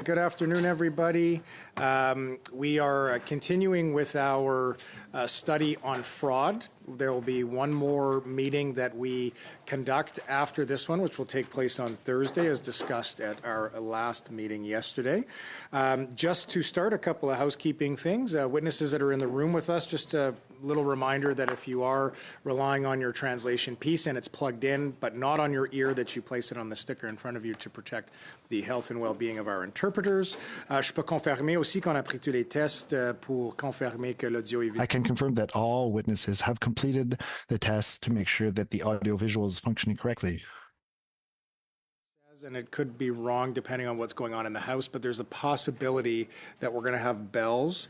Good afternoon, everybody. We are continuing with our study on fraud. There will be one more meeting that we conduct after this one, which will take place on Thursday, as discussed at our last meeting yesterday. Just to start, a couple of housekeeping things. Witnesses that are in the room with us, just a little reminder that if you are relying on your translation piece and it's plugged in, but not on your ear, that you place it on the sticker in front of you to protect the health and well-being of our interpreters. Je peux confirmer aussi qu'on a pris tous les tests pour confirmer que l'audio est. I can confirm that all witnesses have completed the test to make sure that the audiovisual is functioning correctly. And it could be wrong depending on what's going on in the house, but there's a possibility that we're going to have bells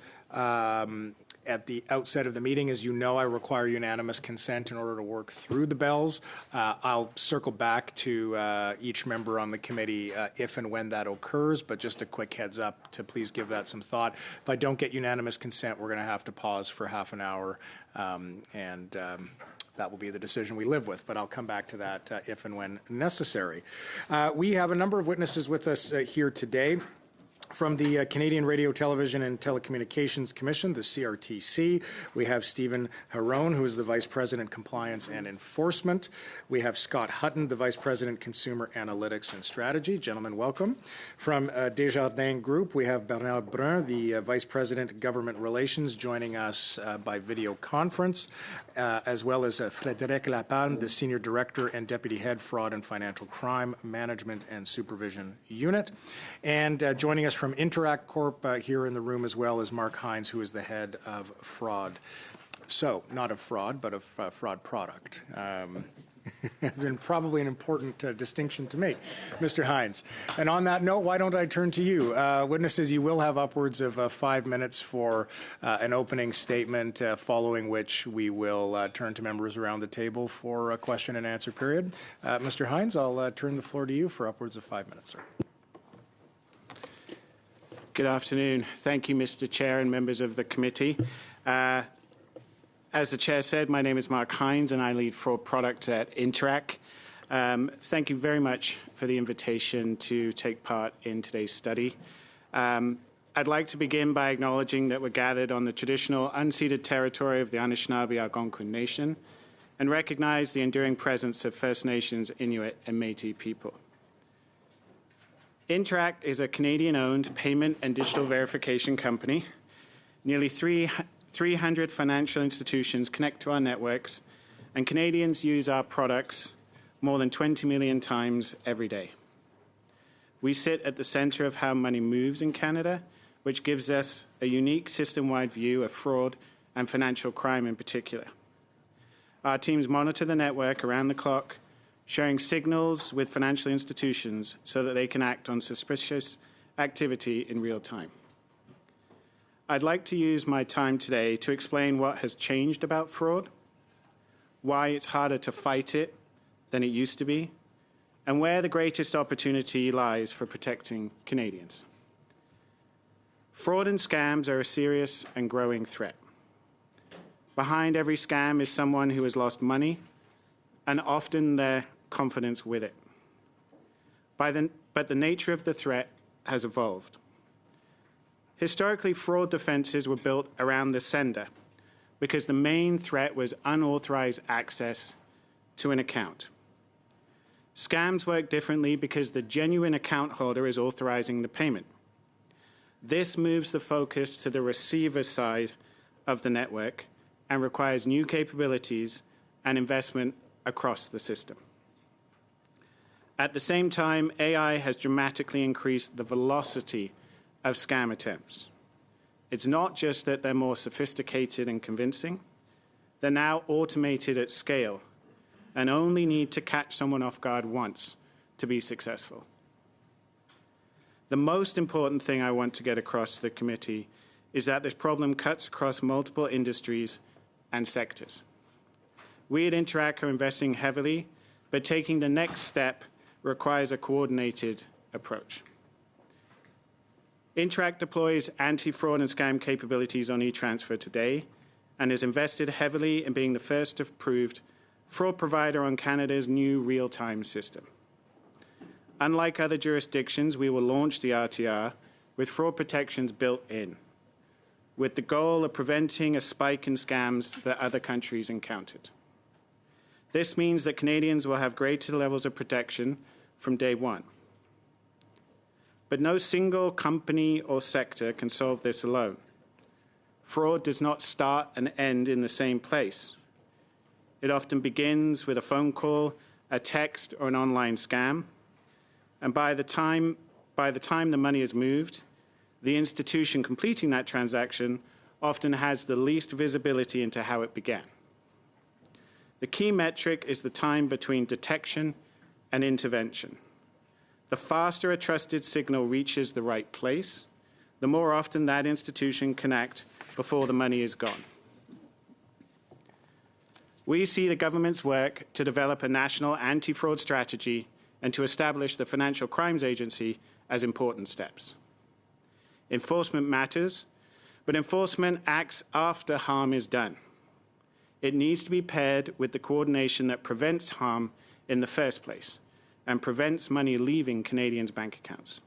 at the outset of the meeting. As you know, I require unanimous consent in order to work through the bells. I'll circle back to each member on the committee if and when that occurs, but just a quick heads up to please give that some thought. If I don't get unanimous consent, we're going to have to pause for half an hour, and that will be the decision we live with, but I'll come back to that if and when necessary. We have a number of witnesses with us here today. From the Canadian Radio, Television and Telecommunications Commission, the CRTC, we have Stephen Harone, who is the Vice President, Compliance and Enforcement. We have Scott Hutton, the Vice President, Consumer Analytics and Strategy. Gentlemen, welcome. From Desjardins Group, we have Bernard Brun, the Vice President, Government Relations, joining us by video conference, as well as Frédéric Lapalme, the Senior Director and Deputy Head, Fraud and Financial Crime Management and Supervision Unit. And joining us from Interact Corp here in the room as well as Mark Hines, who is the head of fraud. So, not of fraud, but of fraud product. It's been probably an important distinction to make, Mr. Hines. And on that note, why don't I turn to you? Witnesses, you will have upwards of 5 minutes for an opening statement, following which we will turn to members around the table for a question and answer period. Mr. Hines, I'll turn the floor to you for upwards of 5 minutes, sir. Good afternoon. Thank you, Mr. Chair and members of the committee. As the Chair said, my name is Mark Hines and I lead fraud product at Interact. Thank you very much for the invitation to take part in today's study. I'd like to begin by acknowledging that we're gathered on the traditional unceded territory of the Anishinaabe Algonquin Nation and recognize the enduring presence of First Nations, Inuit and Métis people. Interact is a Canadian-owned payment and digital verification company. Nearly 300 financial institutions connect to our networks, and Canadians use our products more than 20 million times every day. We sit at the centre of how money moves in Canada, which gives us a unique system-wide view of fraud and financial crime in particular. Our teams monitor the network around the clock, sharing signals with financial institutions so that they can act on suspicious activity in real time. I'd like to use my time today to explain what has changed about fraud, why it's harder to fight it than it used to be, and where the greatest opportunity lies for protecting Canadians. Fraud and scams are a serious and growing threat. Behind every scam is someone who has lost money, and often their confidence with it. But the nature of the threat has evolved. Historically, fraud defenses were built around the sender because the main threat was unauthorized access to an account. Scams work differently because the genuine account holder is authorizing the payment. This moves the focus to the receiver side of the network and requires new capabilities and investment across the system. At the same time, AI has dramatically increased the velocity of scam attempts. It's not just that they're more sophisticated and convincing, they're now automated at scale and only need to catch someone off guard once to be successful. The most important thing I want to get across to the committee is that this problem cuts across multiple industries and sectors. We at Interact are investing heavily, but taking the next step requires a coordinated approach. Interact deploys anti-fraud and scam capabilities on e-transfer today and has invested heavily in being the first approved fraud provider on Canada's new real-time system. Unlike other jurisdictions, we will launch the RTR with fraud protections built in, with the goal of preventing a spike in scams that other countries encountered. This means that Canadians will have greater levels of protection from day one. But no single company or sector can solve this alone. Fraud does not start and end in the same place. It often begins with a phone call, a text, or an online scam. And by the time the money is moved, the institution completing that transaction often has the least visibility into how it began. The key metric is the time between detection and intervention. The faster a trusted signal reaches the right place, the more often that institution can act before the money is gone. We see the government's work to develop a national anti-fraud strategy and to establish the Financial Crimes Agency as important steps. Enforcement matters, but enforcement acts after harm is done. It needs to be paired with the coordination that prevents harm in the first place and prevents money leaving Canadians' bank accounts.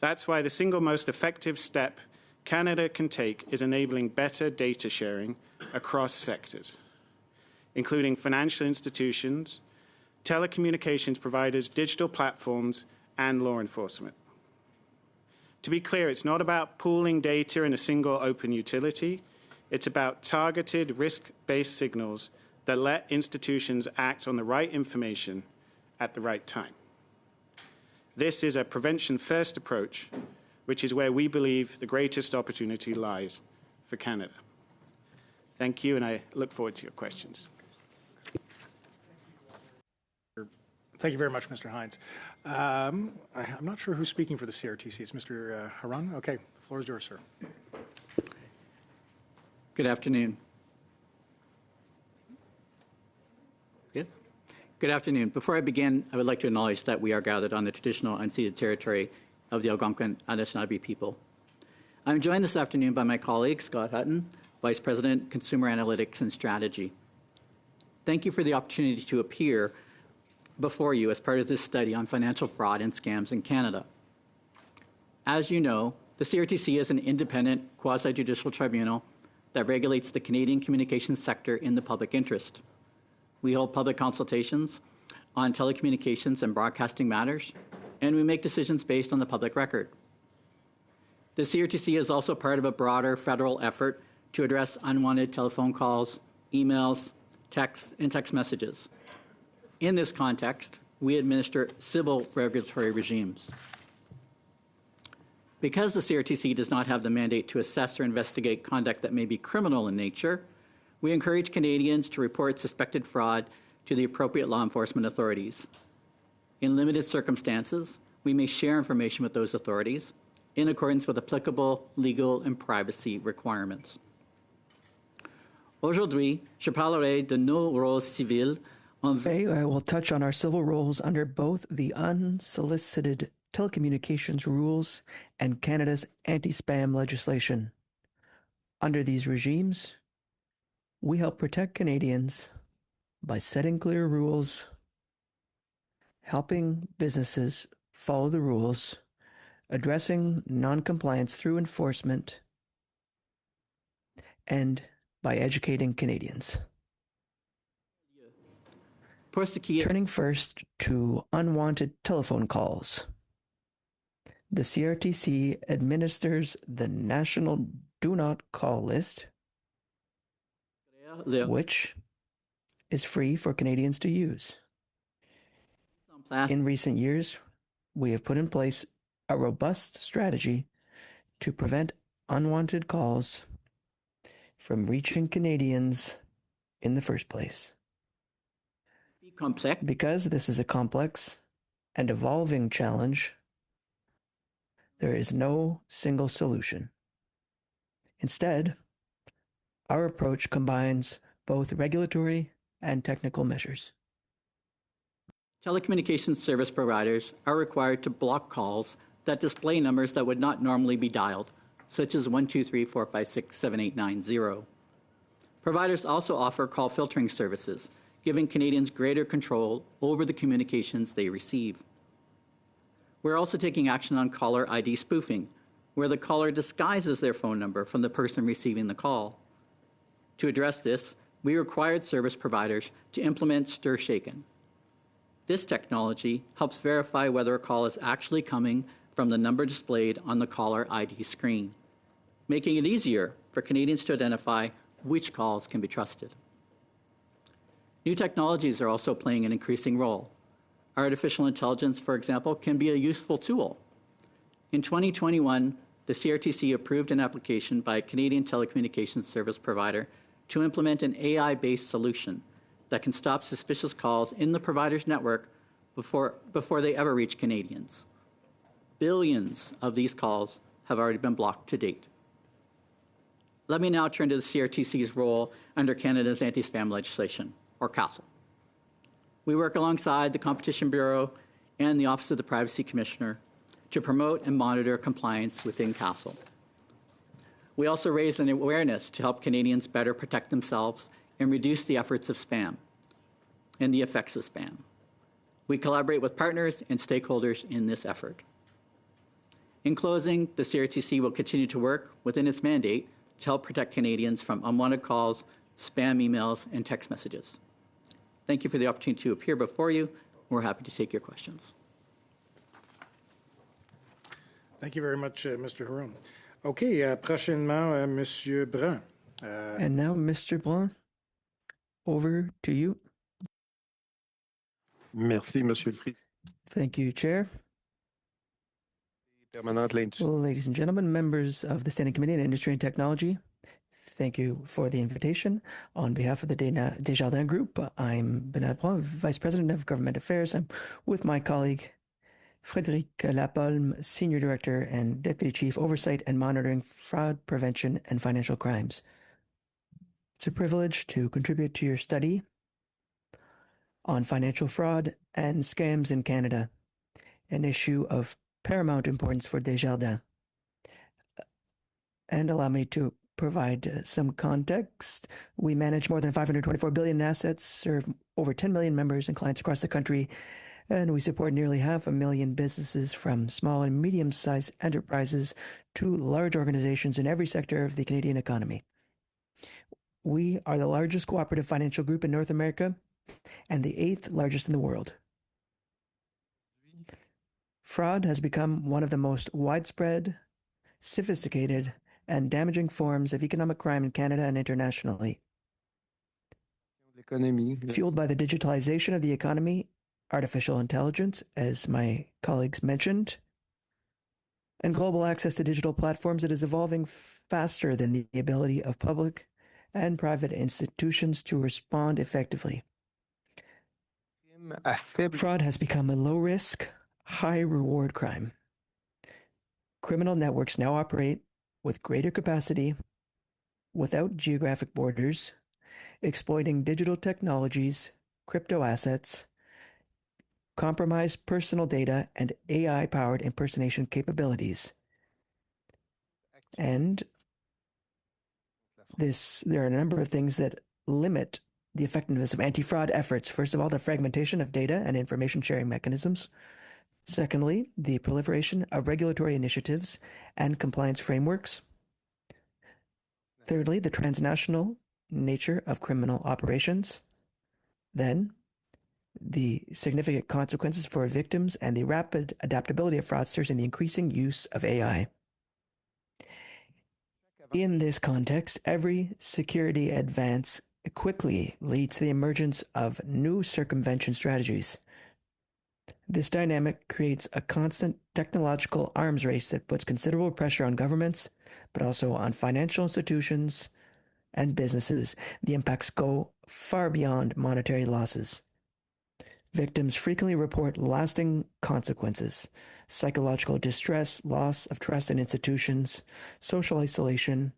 That's why the single most effective step Canada can take is enabling better data sharing across sectors, including financial institutions, telecommunications providers, digital platforms, and law enforcement. To be clear, it's not about pooling data in a single open utility. It's about targeted risk-based signals that let institutions act on the right information at the right time. This is a prevention-first approach, which is where we believe the greatest opportunity lies for Canada. Thank you, and I look forward to your questions. Thank you very much, Mr. Hines. I'm not sure who's speaking for the CRTC. It's Mr. Haran. Okay, the floor is yours, sir. Good afternoon. Yes. Good afternoon. Before I begin, I would like to acknowledge that we are gathered on the traditional unceded territory of the Algonquin Anishinaabe people. I'm joined this afternoon by my colleague, Scott Hutton, Vice President, Consumer Analytics and Strategy. Thank you for the opportunity to appear before you as part of this study on financial fraud and scams in Canada. As you know, the CRTC is an independent quasi-judicial tribunal that regulates the Canadian communications sector in the public interest. We hold public consultations on telecommunications and broadcasting matters, and we make decisions based on the public record. The CRTC is also part of a broader federal effort to address unwanted telephone calls, emails, texts, and text messages. In this context, we administer civil regulatory regimes. Because the CRTC does not have the mandate to assess or investigate conduct that may be criminal in nature, we encourage Canadians to report suspected fraud to the appropriate law enforcement authorities. In limited circumstances, we may share information with those authorities in accordance with applicable legal and privacy requirements. Aujourd'hui, je parlerai de nos rôles civils. Today, I will touch on our civil roles under both the unsolicited telecommunications rules and Canada's anti-spam legislation. Under these regimes, we help protect Canadians by setting clear rules, helping businesses follow the rules, addressing non-compliance through enforcement, and by educating Canadians. Turning first to unwanted telephone calls. The CRTC administers the National Do Not Call List, which is free for Canadians to use. In recent years, we have put in place a robust strategy to prevent unwanted calls from reaching Canadians in the first place. Because this is a complex and evolving challenge, there is no single solution. Instead, our approach combines both regulatory and technical measures. Telecommunications service providers are required to block calls that display numbers that would not normally be dialed, such as 123-456-7890. Providers also offer call filtering services, giving Canadians greater control over the communications they receive. We're also taking action on caller ID spoofing, where the caller disguises their phone number from the person receiving the call. To address this, we required service providers to implement Stir Shaken. This technology helps verify whether a call is actually coming from the number displayed on the caller ID screen, making it easier for Canadians to identify which calls can be trusted. New technologies are also playing an increasing role. Artificial intelligence, for example, can be a useful tool. In 2021, the CRTC approved an application by a Canadian telecommunications service provider to implement an AI-based solution that can stop suspicious calls in the provider's network before they ever reach Canadians. Billions of these calls have already been blocked to date. Let me now turn to the CRTC's role under Canada's anti-spam legislation, or CASL. We work alongside the Competition Bureau and the Office of the Privacy Commissioner to promote and monitor compliance within CASL. We also raise an awareness to help Canadians better protect themselves and reduce the efforts of spam and the effects of spam. We collaborate with partners and stakeholders in this effort. In closing, the CRTC will continue to work within its mandate to help protect Canadians from unwanted calls, spam emails, and text messages. Thank you for the opportunity to appear before you. We're happy to take your questions. Thank you very much, Mr. Haroun. OK, prochainement, Monsieur Brun. And now, Mr. Brun, over to you. Merci, Monsieur le Président. Thank you, Chair. Ladies and gentlemen, members of the Standing Committee on Industry and Technology, thank you for the invitation. On behalf of the Desjardins Group, I'm Bernard Brun, Vice President of Government Affairs. I'm with my colleague, Frédéric Lapalme, Senior Director and Deputy Chief Oversight and Monitoring Fraud Prevention and Financial Crimes. It's a privilege to contribute to your study on financial fraud and scams in Canada, an issue of paramount importance for Desjardins. And allow me to provide some context. We manage more than 524 billion in assets, serve over 10 million members and clients across the country, and we support nearly 500,000 businesses from small and medium-sized enterprises to large organizations in every sector of the Canadian economy. We are the largest cooperative financial group in North America and the 8th largest in the world. Fraud has become one of the most widespread, sophisticated, and damaging forms of economic crime in Canada and internationally. Fueled by the digitalization of the economy, artificial intelligence, as my colleagues mentioned, and global access to digital platforms, it is evolving faster than the ability of public and private institutions to respond effectively. Fraud has become a low-risk, high-reward crime. Criminal networks now operate with greater capacity, without geographic borders, exploiting digital technologies, crypto assets, compromised personal data, and AI-powered impersonation capabilities. And there are a number of things that limit the effectiveness of anti-fraud efforts. First of all, the fragmentation of data and information sharing mechanisms. Secondly, the proliferation of regulatory initiatives and compliance frameworks. Thirdly, the transnational nature of criminal operations. Then, the significant consequences for victims and the rapid adaptability of fraudsters and the increasing use of AI. In this context, every security advance quickly leads to the emergence of new circumvention strategies. This dynamic creates a constant technological arms race that puts considerable pressure on governments, but also on financial institutions and businesses. The impacts go far beyond monetary losses. Victims frequently report lasting consequences: psychological distress, loss of trust in institutions, social isolation,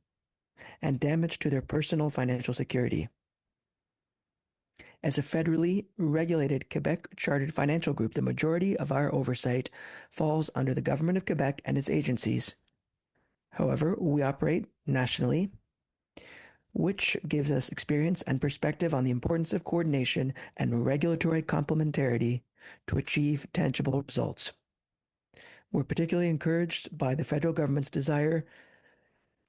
and damage to their personal financial security. As a federally regulated Quebec chartered financial group, the majority of our oversight falls under the Government of Quebec and its agencies. However, we operate nationally, which gives us experience and perspective on the importance of coordination and regulatory complementarity to achieve tangible results. We're particularly encouraged by the federal government's desire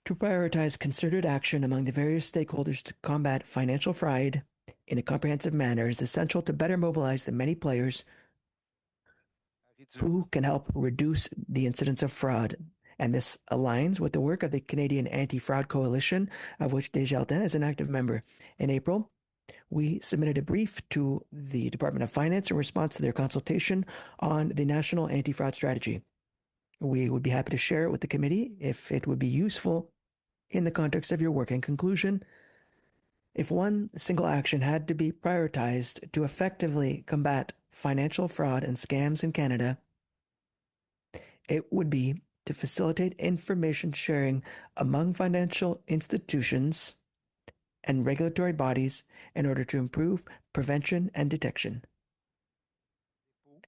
to prioritize concerted action among the various stakeholders to combat financial fraud in a comprehensive manner is essential to better mobilize the many players who can help reduce the incidence of fraud. And this aligns with the work of the Canadian Anti-Fraud Coalition, of which Desjardins is an active member. In April, we submitted a brief to the Department of Finance in response to their consultation on the National Anti-Fraud Strategy. We would be happy to share it with the committee if it would be useful in the context of your work. In conclusion, if one single action had to be prioritized to effectively combat financial fraud and scams in Canada, it would be to facilitate information sharing among financial institutions and regulatory bodies in order to improve prevention and detection.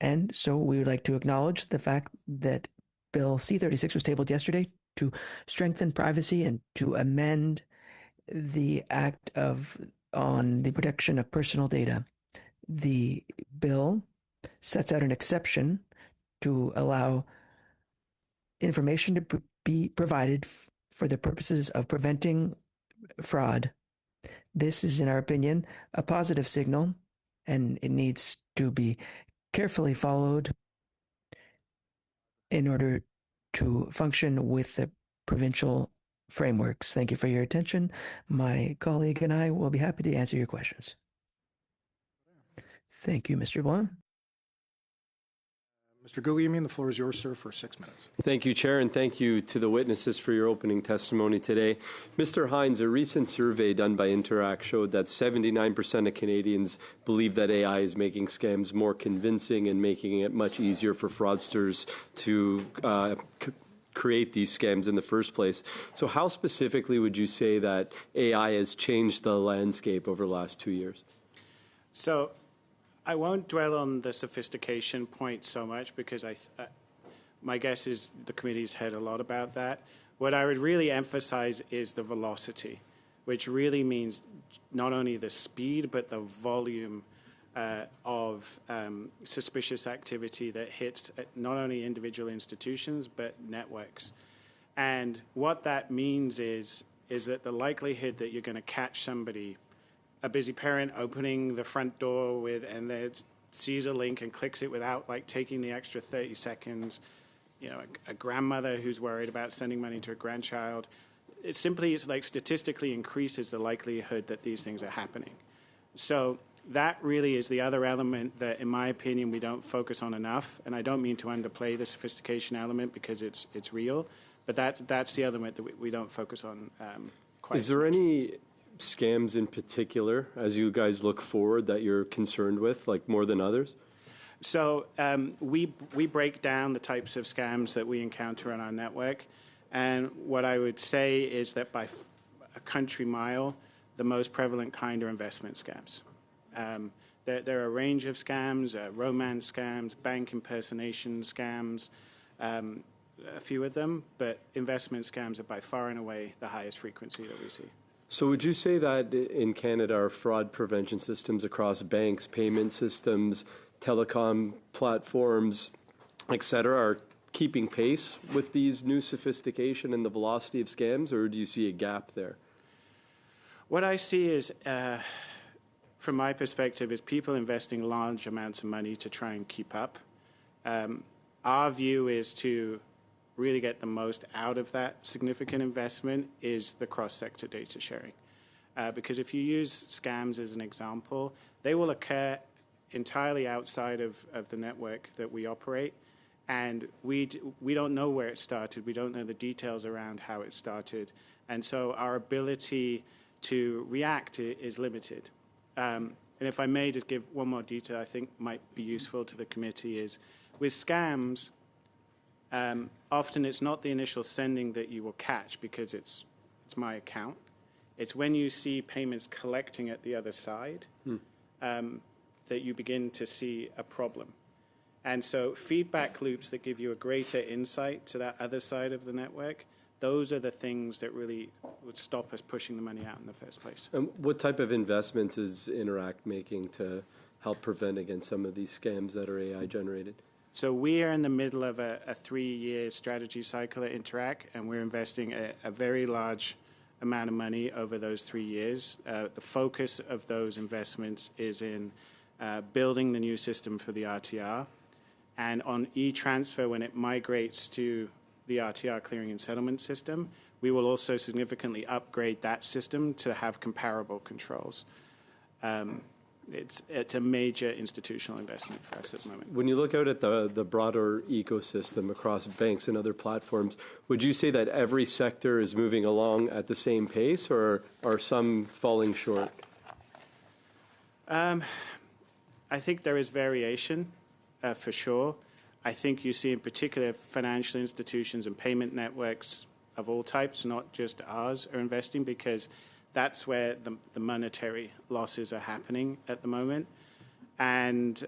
And so we would like to acknowledge the fact that Bill C-36 was tabled yesterday to strengthen privacy and to amend the Act on the protection of personal data. The bill sets out an exception to allow information to be provided for the purposes of preventing fraud. This is, in our opinion, a positive signal, and it needs to be carefully followed in order to function with the provincial frameworks. Thank you for your attention. My colleague and I will be happy to answer your questions. Thank you, Mr. Blanc. Mr. Guglielmin, the floor is yours, sir, for 6 minutes. Thank you, Chair, and thank you to the witnesses for your opening testimony today. Mr. Hines, a recent survey done by Interact showed that 79% of Canadians believe that AI is making scams more convincing and making it much easier for fraudsters to create these scams in the first place. So how specifically would you say that AI has changed the landscape over the last 2 years? So I won't dwell on the sophistication point so much because my guess is the committee's heard a lot about that. What I would really emphasize is the velocity, which really means not only the speed, but the volume of suspicious activity that hits not only individual institutions, but networks. And what that means is that the likelihood that you're going to catch somebody, a busy parent opening the front door and they sees a link and clicks it without like taking the extra 30 seconds, a grandmother who's worried about sending money to a grandchild, it's like statistically increases the likelihood that these things are happening. So that really is the other element that, in my opinion, we don't focus on enough. And I don't mean to underplay the sophistication element because it's real, but that's the element that we don't focus on quite Is there any scams in particular, as you guys look forward, that you're concerned with, like more than others? So we break down the types of scams that we encounter on our network. And what I would say is that by a country mile, the most prevalent kind are investment scams. There are a range of scams, romance scams, bank impersonation scams, a few of them, but investment scams are by far and away the highest frequency that we see. So would you say that in Canada, our fraud prevention systems across banks, payment systems, telecom platforms, et cetera, are keeping pace with these new sophistication and the velocity of scams, or do you see a gap there? What I see is, from my perspective, is people investing large amounts of money to try and keep up. Our view is to really get the most out of that significant investment is the cross-sector data sharing. Because if you use scams as an example, they will occur entirely outside of the network that we operate. And we don't know where it started. We don't know the details around how it started. And so our ability to react is limited. And if I may just give one more detail I think might be useful to the committee is with scams, often it's not the initial sending that you will catch because it's my account. It's when you see payments collecting at the other side that you begin to see a problem. And so feedback loops that give you a greater insight to that other side of the network, those are the things that really would stop us pushing the money out in the first place. And what type of investments is Interact making to help prevent against some of these scams that are AI generated? So we are in the middle of a 3-year strategy cycle at Interact, and we're investing a very large amount of money over those 3 years. The focus of those investments is in building the new system for the RTR. And on e-transfer, when it migrates to the RTR clearing and settlement system, we will also significantly upgrade that system to have comparable controls. It's a major institutional investment for us at the moment. When you look out at the broader ecosystem across banks and other platforms, would you say that every sector is moving along at the same pace, or are some falling short? I think there is variation, for sure. I think you see in particular financial institutions and payment networks of all types, not just ours, are investing because that's where the monetary losses are happening at the moment. And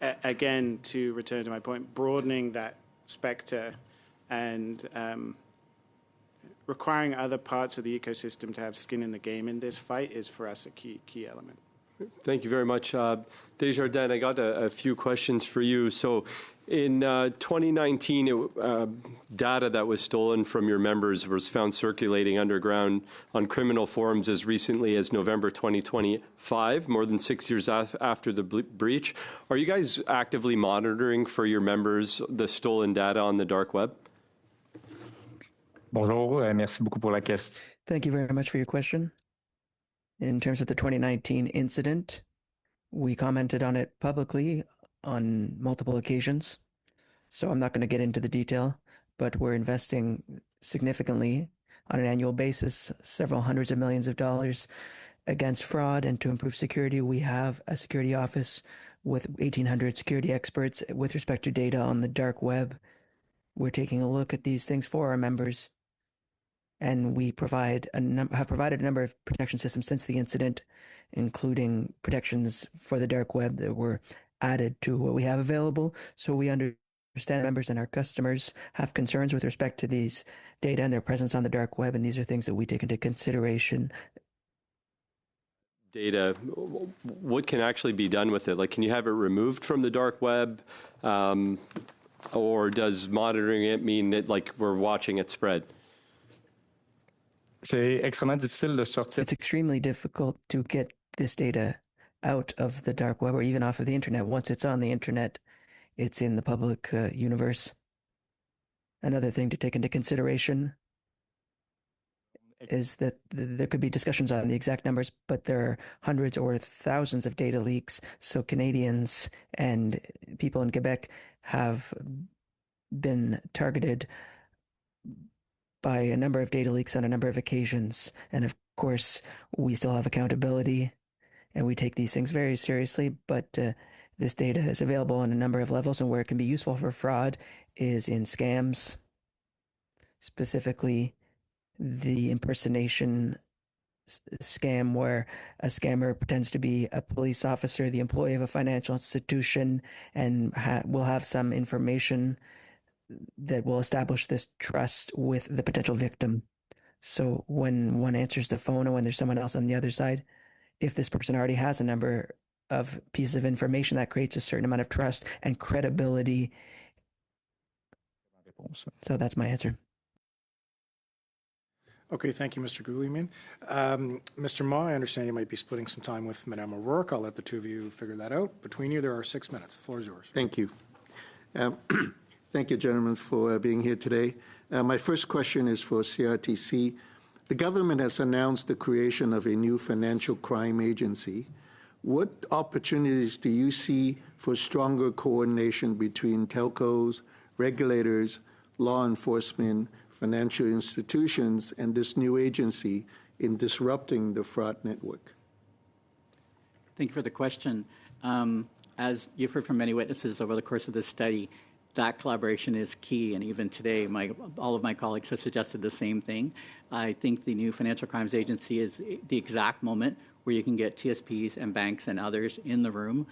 again, to return to my point, broadening that spectre and requiring other parts of the ecosystem to have skin in the game in this fight is for us a key element. Thank you very much. Desjardins, I got a few questions for you. So in 2019, data that was stolen from your members was found circulating underground on criminal forums as recently as November 2025, more than 6 years after the breach. Are you guys actively monitoring for your members the stolen data on the dark web? Bonjour, merci beaucoup pour la question. Thank you very much for your question. In terms of the 2019 incident, we commented on it publicly on multiple occasions. So I'm not going to get into the detail, but we're investing significantly on an annual basis, several hundreds of millions of dollars against fraud. And to improve security, we have a security office with 1,800 security experts with respect to data on the dark web. We're taking a look at these things for our members. And we have provided a number of protection systems since the incident, including protections for the dark web that were added to what we have available. So we understand members and our customers have concerns with respect to these data and their presence on the dark web, and these are things that we take into consideration. Data, what can actually be done with it? Like, can you have it removed from the dark web? Or does monitoring it mean that, like, we're watching it spread? C'est extrêmement difficile de sortir. It's extremely difficult to get this data out of the dark web or even off of the internet. Once it's on the internet, it's in the public universe. Another thing to take into consideration is that there could be discussions on the exact numbers, but there are hundreds or thousands of data leaks. So Canadians and people in Quebec have been targeted by a number of data leaks on a number of occasions. And of course, we still have accountability and we take these things very seriously, but this data is available on a number of levels, and where it can be useful for fraud is in scams, specifically the impersonation scam where a scammer pretends to be a police officer, the employee of a financial institution, and will have some information that will establish this trust with the potential victim. So when one answers the phone or when there's someone else on the other side, if this person already has a number of pieces of information, that creates a certain amount of trust and credibility. So that's my answer. Okay, thank you, Mr. Gouliman. Mr. Ma, I understand you might be splitting some time with Madame O'Rourke. I'll let the two of you figure that out. Between you, there are 6 minutes. The floor is yours. Thank you. Thank you, gentlemen, for being here today. My first question is for CRTC. The government has announced the creation of a new financial crime agency. What opportunities do you see for stronger coordination between telcos, regulators, law enforcement, financial institutions, and this new agency in disrupting the fraud network? Thank you for the question. As you've heard from many witnesses over the course of this study, that collaboration is key, and even today, all of my colleagues have suggested the same thing. I think the new Financial Crimes Agency is the exact moment where you can get TSPs and banks and others in the room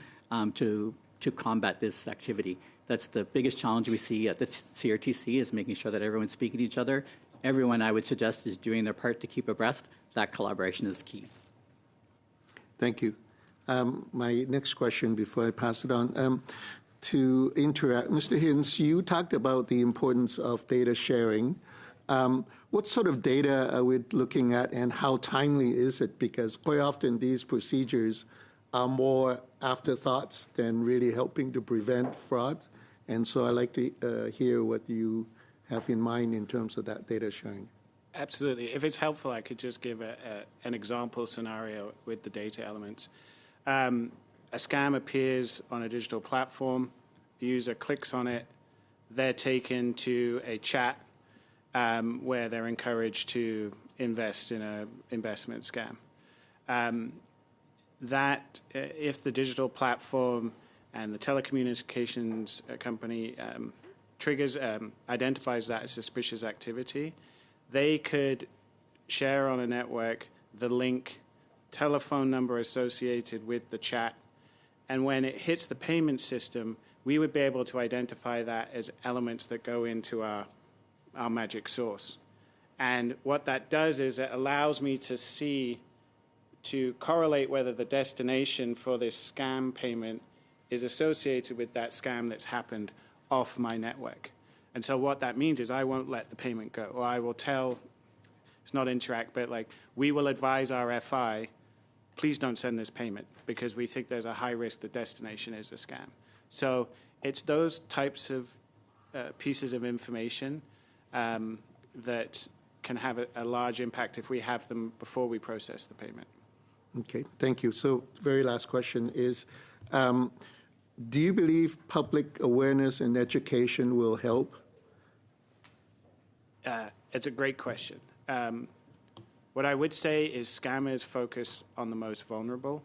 to combat this activity. That's the biggest challenge we see at the CRTC, is making sure that everyone's speaking to each other. Everyone, I would suggest, is doing their part to keep abreast. That collaboration is key. Thank you. My next question before I pass it on. to interact. Mr. Hinz, you talked about the importance of data sharing. What sort of data are we looking at, and how timely is it? Because quite often these procedures are more afterthoughts than really helping to prevent fraud. And so I'd like to hear what you have in mind in terms of that data sharing. Absolutely. If it's helpful, I could just give an example scenario with the data elements. A scam appears on a digital platform. The user clicks on it. They're taken to a chat where they're encouraged to invest in an investment scam. That if the digital platform and the telecommunications company identifies that as suspicious activity, they could share on a network the link, telephone number associated with the chat, and when it hits the payment system, we would be able to identify that as elements that go into our magic sauce. And what that does is it allows me to correlate whether the destination for this scam payment is associated with that scam that's happened off my network. And so what that means is I won't let the payment go, or I will tell, it's not Interact, but like we will advise our FI, please don't send this payment because we think there's a high risk the destination is a scam. So it's those types of pieces of information that can have a large impact if we have them before we process the payment. Okay, thank you. So very last question is, do you believe public awareness and education will help? It's a great question. What I would say is scammers focus on the most vulnerable.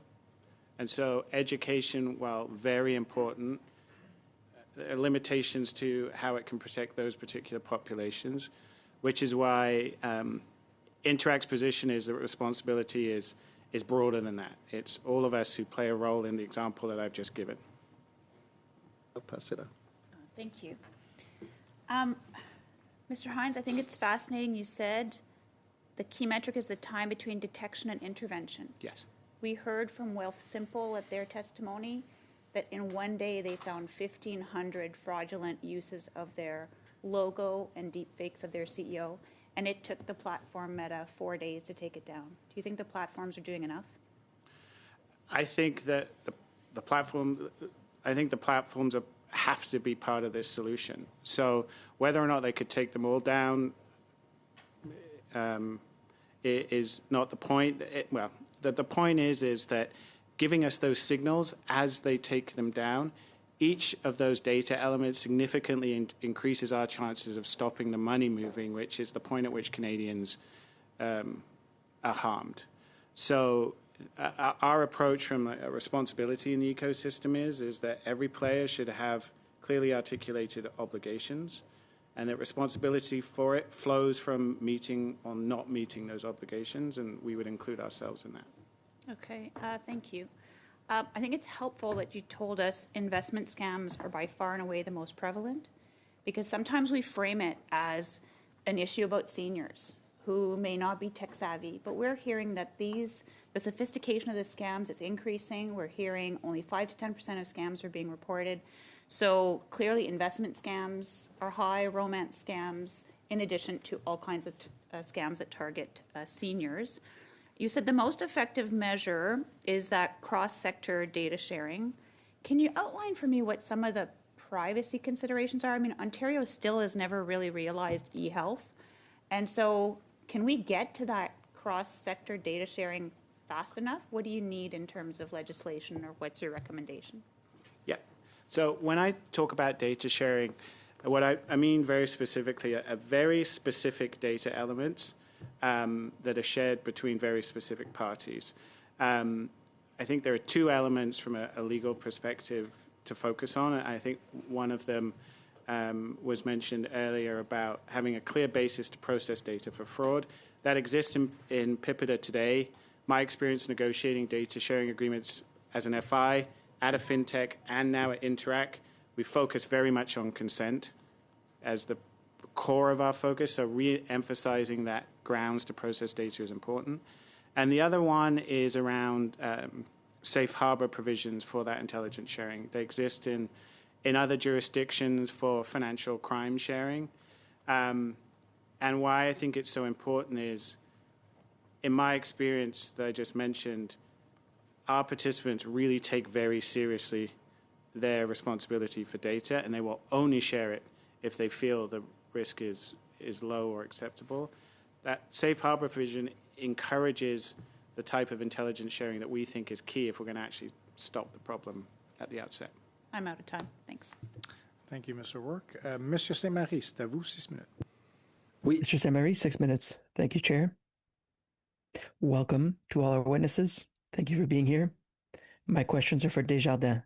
And so education, while very important, there are limitations to how it can protect those particular populations, which is why Interact's position is that responsibility is broader than that. It's all of us who play a role in the example that I've just given. I'll pass it on. Thank you. Mr. Hines, I think it's fascinating you said the key metric is the time between detection and intervention. Yes. We heard from Wealthsimple at their testimony that in one day they found 1,500 fraudulent uses of their logo and deepfakes of their CEO, and it took the platform Meta 4 days to take it down. Do you think the platforms are doing enough? I think that the platforms have to be part of this solution. So whether or not they could take them all down is not the point. The point is that giving us those signals as they take them down, each of those data elements significantly increases our chances of stopping the money moving, which is the point at which Canadians are harmed. So our approach from a responsibility in the ecosystem is that every player should have clearly articulated obligations, and that responsibility for it flows from meeting or not meeting those obligations, and we would include ourselves in that. Okay, thank you. I think it's helpful that you told us investment scams are by far and away the most prevalent, because sometimes we frame it as an issue about seniors who may not be tech savvy, but we're hearing that the sophistication of the scams is increasing. We're hearing only 5 to 10% of scams are being reported. So clearly investment scams are high, romance scams, in addition to all kinds of scams that target seniors. You said the most effective measure is that cross-sector data sharing. Can you outline for me what some of the privacy considerations are? I mean, Ontario still has never really realized e-health. And so can we get to that cross-sector data sharing fast enough? What do you need in terms of legislation, or what's your recommendation? Yeah. So when I talk about data sharing, what I mean very specifically are very specific data elements that are shared between very specific parties. I think there are two elements from a legal perspective to focus on. I think one of them was mentioned earlier about having a clear basis to process data for fraud. That exists in PIPEDA today. My experience negotiating data sharing agreements as an FI, at a fintech, and now at Interact, we focus very much on consent as the core of our focus, so re-emphasizing that grounds to process data is important. And the other one is around safe harbor provisions for that intelligence sharing. They exist in in other jurisdictions for financial crime sharing. And why I think it's so important is, in my experience that I just mentioned, our participants really take very seriously their responsibility for data, and they will only share it if they feel the risk is low or acceptable. That safe harbor provision encourages the type of intelligence sharing that we think is key if we're going to actually stop the problem at the outset. I'm out of time. Thanks. Thank you, Mr. Rourke. Monsieur Saint-Marie, c'est à vous, 6 minutes. Mr. Saint-Marie, 6 minutes. Thank you, Chair. Welcome to all our witnesses. Thank you for being here. My questions are for Desjardins.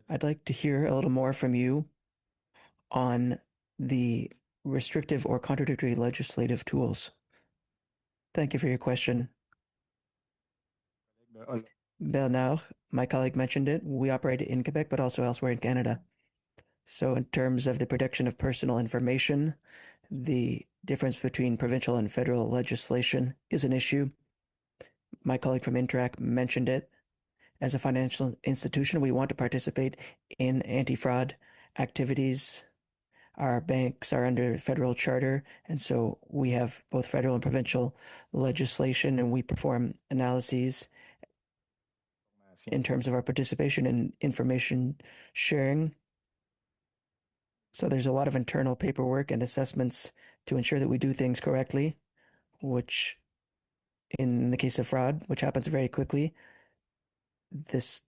I'd like to hear a little more from you on the restrictive or contradictory legislative tools. Thank you for your question. Bernard, my colleague mentioned it. We operate in Quebec, but also elsewhere in Canada. So in terms of the protection of personal information, the difference between provincial and federal legislation is an issue. My colleague from Interac mentioned it. As a financial institution, we want to participate in anti-fraud activities. Our banks are under federal charter, and so we have both federal and provincial legislation, and we perform analyses in terms of our participation in information sharing. So there's a lot of internal paperwork and assessments to ensure that we do things correctly, which in the case of fraud, which happens very quickly, this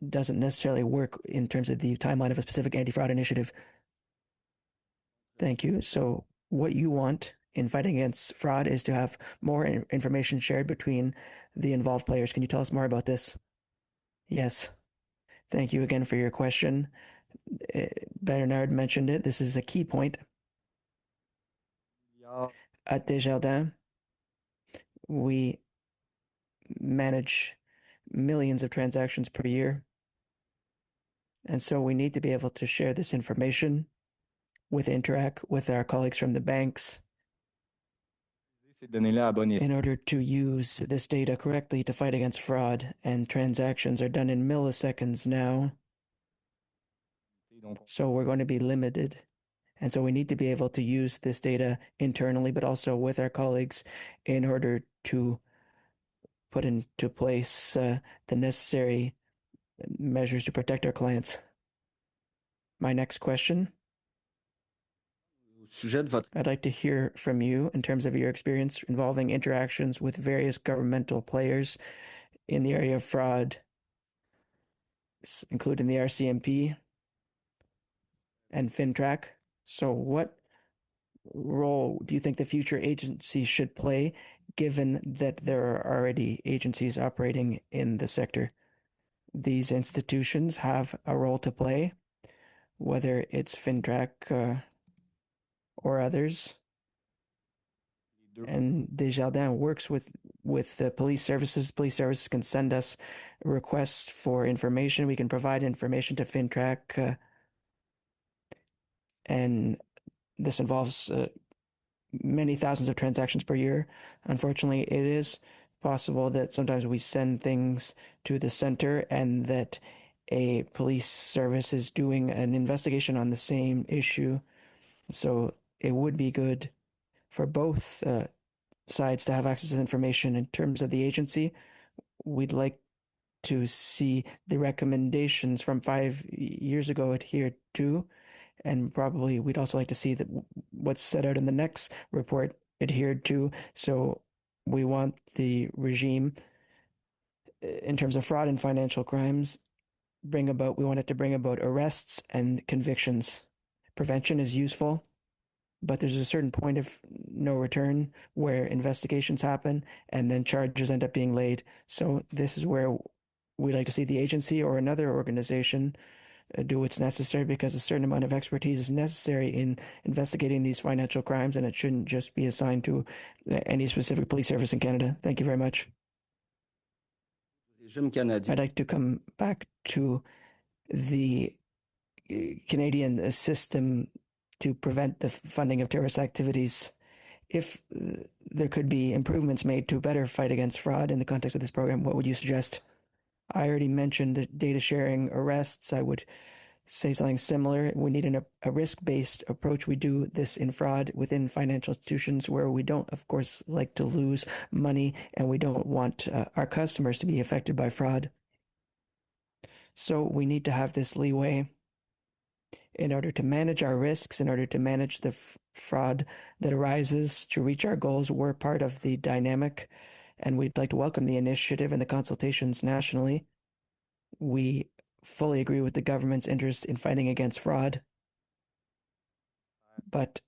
doesn't necessarily work in terms of the timeline of a specific anti-fraud initiative. Thank you. So what you want in fighting against fraud is to have more information shared between the involved players. Can you tell us more about this? Yes. Thank you again for your question. Bernard mentioned it. This is a key point. At Desjardins, we manage millions of transactions per year. And so we need to be able to share this information with Interac, with our colleagues from the banks, in order to use this data correctly to fight against fraud. And transactions are done in milliseconds now. So we're going to be limited. And so we need to be able to use this data internally, but also with our colleagues in order to put into place the necessary measures to protect our clients. My next question. I'd like to hear from you in terms of your experience involving interactions with various governmental players in the area of fraud, including the RCMP and FinTrack. So what role do you think the future agencies should play, given that there are already agencies operating in the sector? These institutions have a role to play, whether it's FinTrack or others. And Desjardins works with the police services. Police services can send us requests for information. We can provide information to FinTrack. And this involves many thousands of transactions per year. Unfortunately, it is possible that sometimes we send things to the center and that a police service is doing an investigation on the same issue. So it would be good for both sides to have access to information. In terms of the agency, we'd like to see the recommendations from 5 years ago adhered to, and probably we'd also like to see that what's set out in the next report adhered to. So we want the regime in terms of fraud and financial crimes we want it to bring about arrests and convictions. Prevention is useful, but there's a certain point of no return where investigations happen and then charges end up being laid. So this is where we'd like to see the agency or another organization do what's necessary, because a certain amount of expertise is necessary in investigating these financial crimes, and it shouldn't just be assigned to any specific police service in Canada. Thank you very much. I'd like to come back to the Canadian system to prevent the funding of terrorist activities. If there could be improvements made to better fight against fraud in the context of this program, what would you suggest? I already mentioned the data sharing arrests. I would say something similar. We need a risk-based approach. We do this in fraud within financial institutions where we don't, of course, like to lose money, and we don't want our customers to be affected by fraud. So we need to have this leeway in order to manage our risks, in order to manage the fraud that arises to reach our goals. We're part of the dynamic, and we'd like to welcome the initiative and the consultations nationally. We fully agree with the government's interest in fighting against fraud, but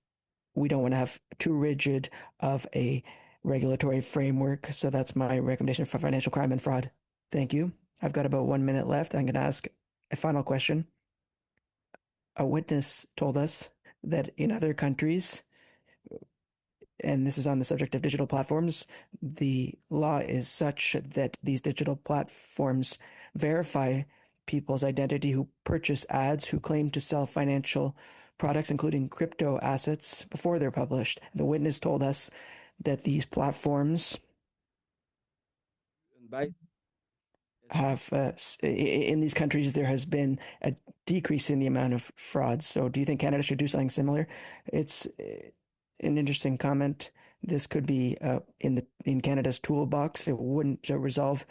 we don't want to have too rigid of a regulatory framework. So that's my recommendation for financial crime and fraud. Thank you. I've got about 1 minute left. I'm going to ask a final question. A witness told us that in other countries, and this is on the subject of digital platforms, the law is such that these digital platforms verify people's identity who purchase ads, who claim to sell financial products, including crypto assets, before they're published. The witness told us that these platforms have, in these countries, there has been a decrease in the amount of fraud. So do you think Canada should do something similar? It's an interesting comment. This could be in Canada's toolbox. It wouldn't resolve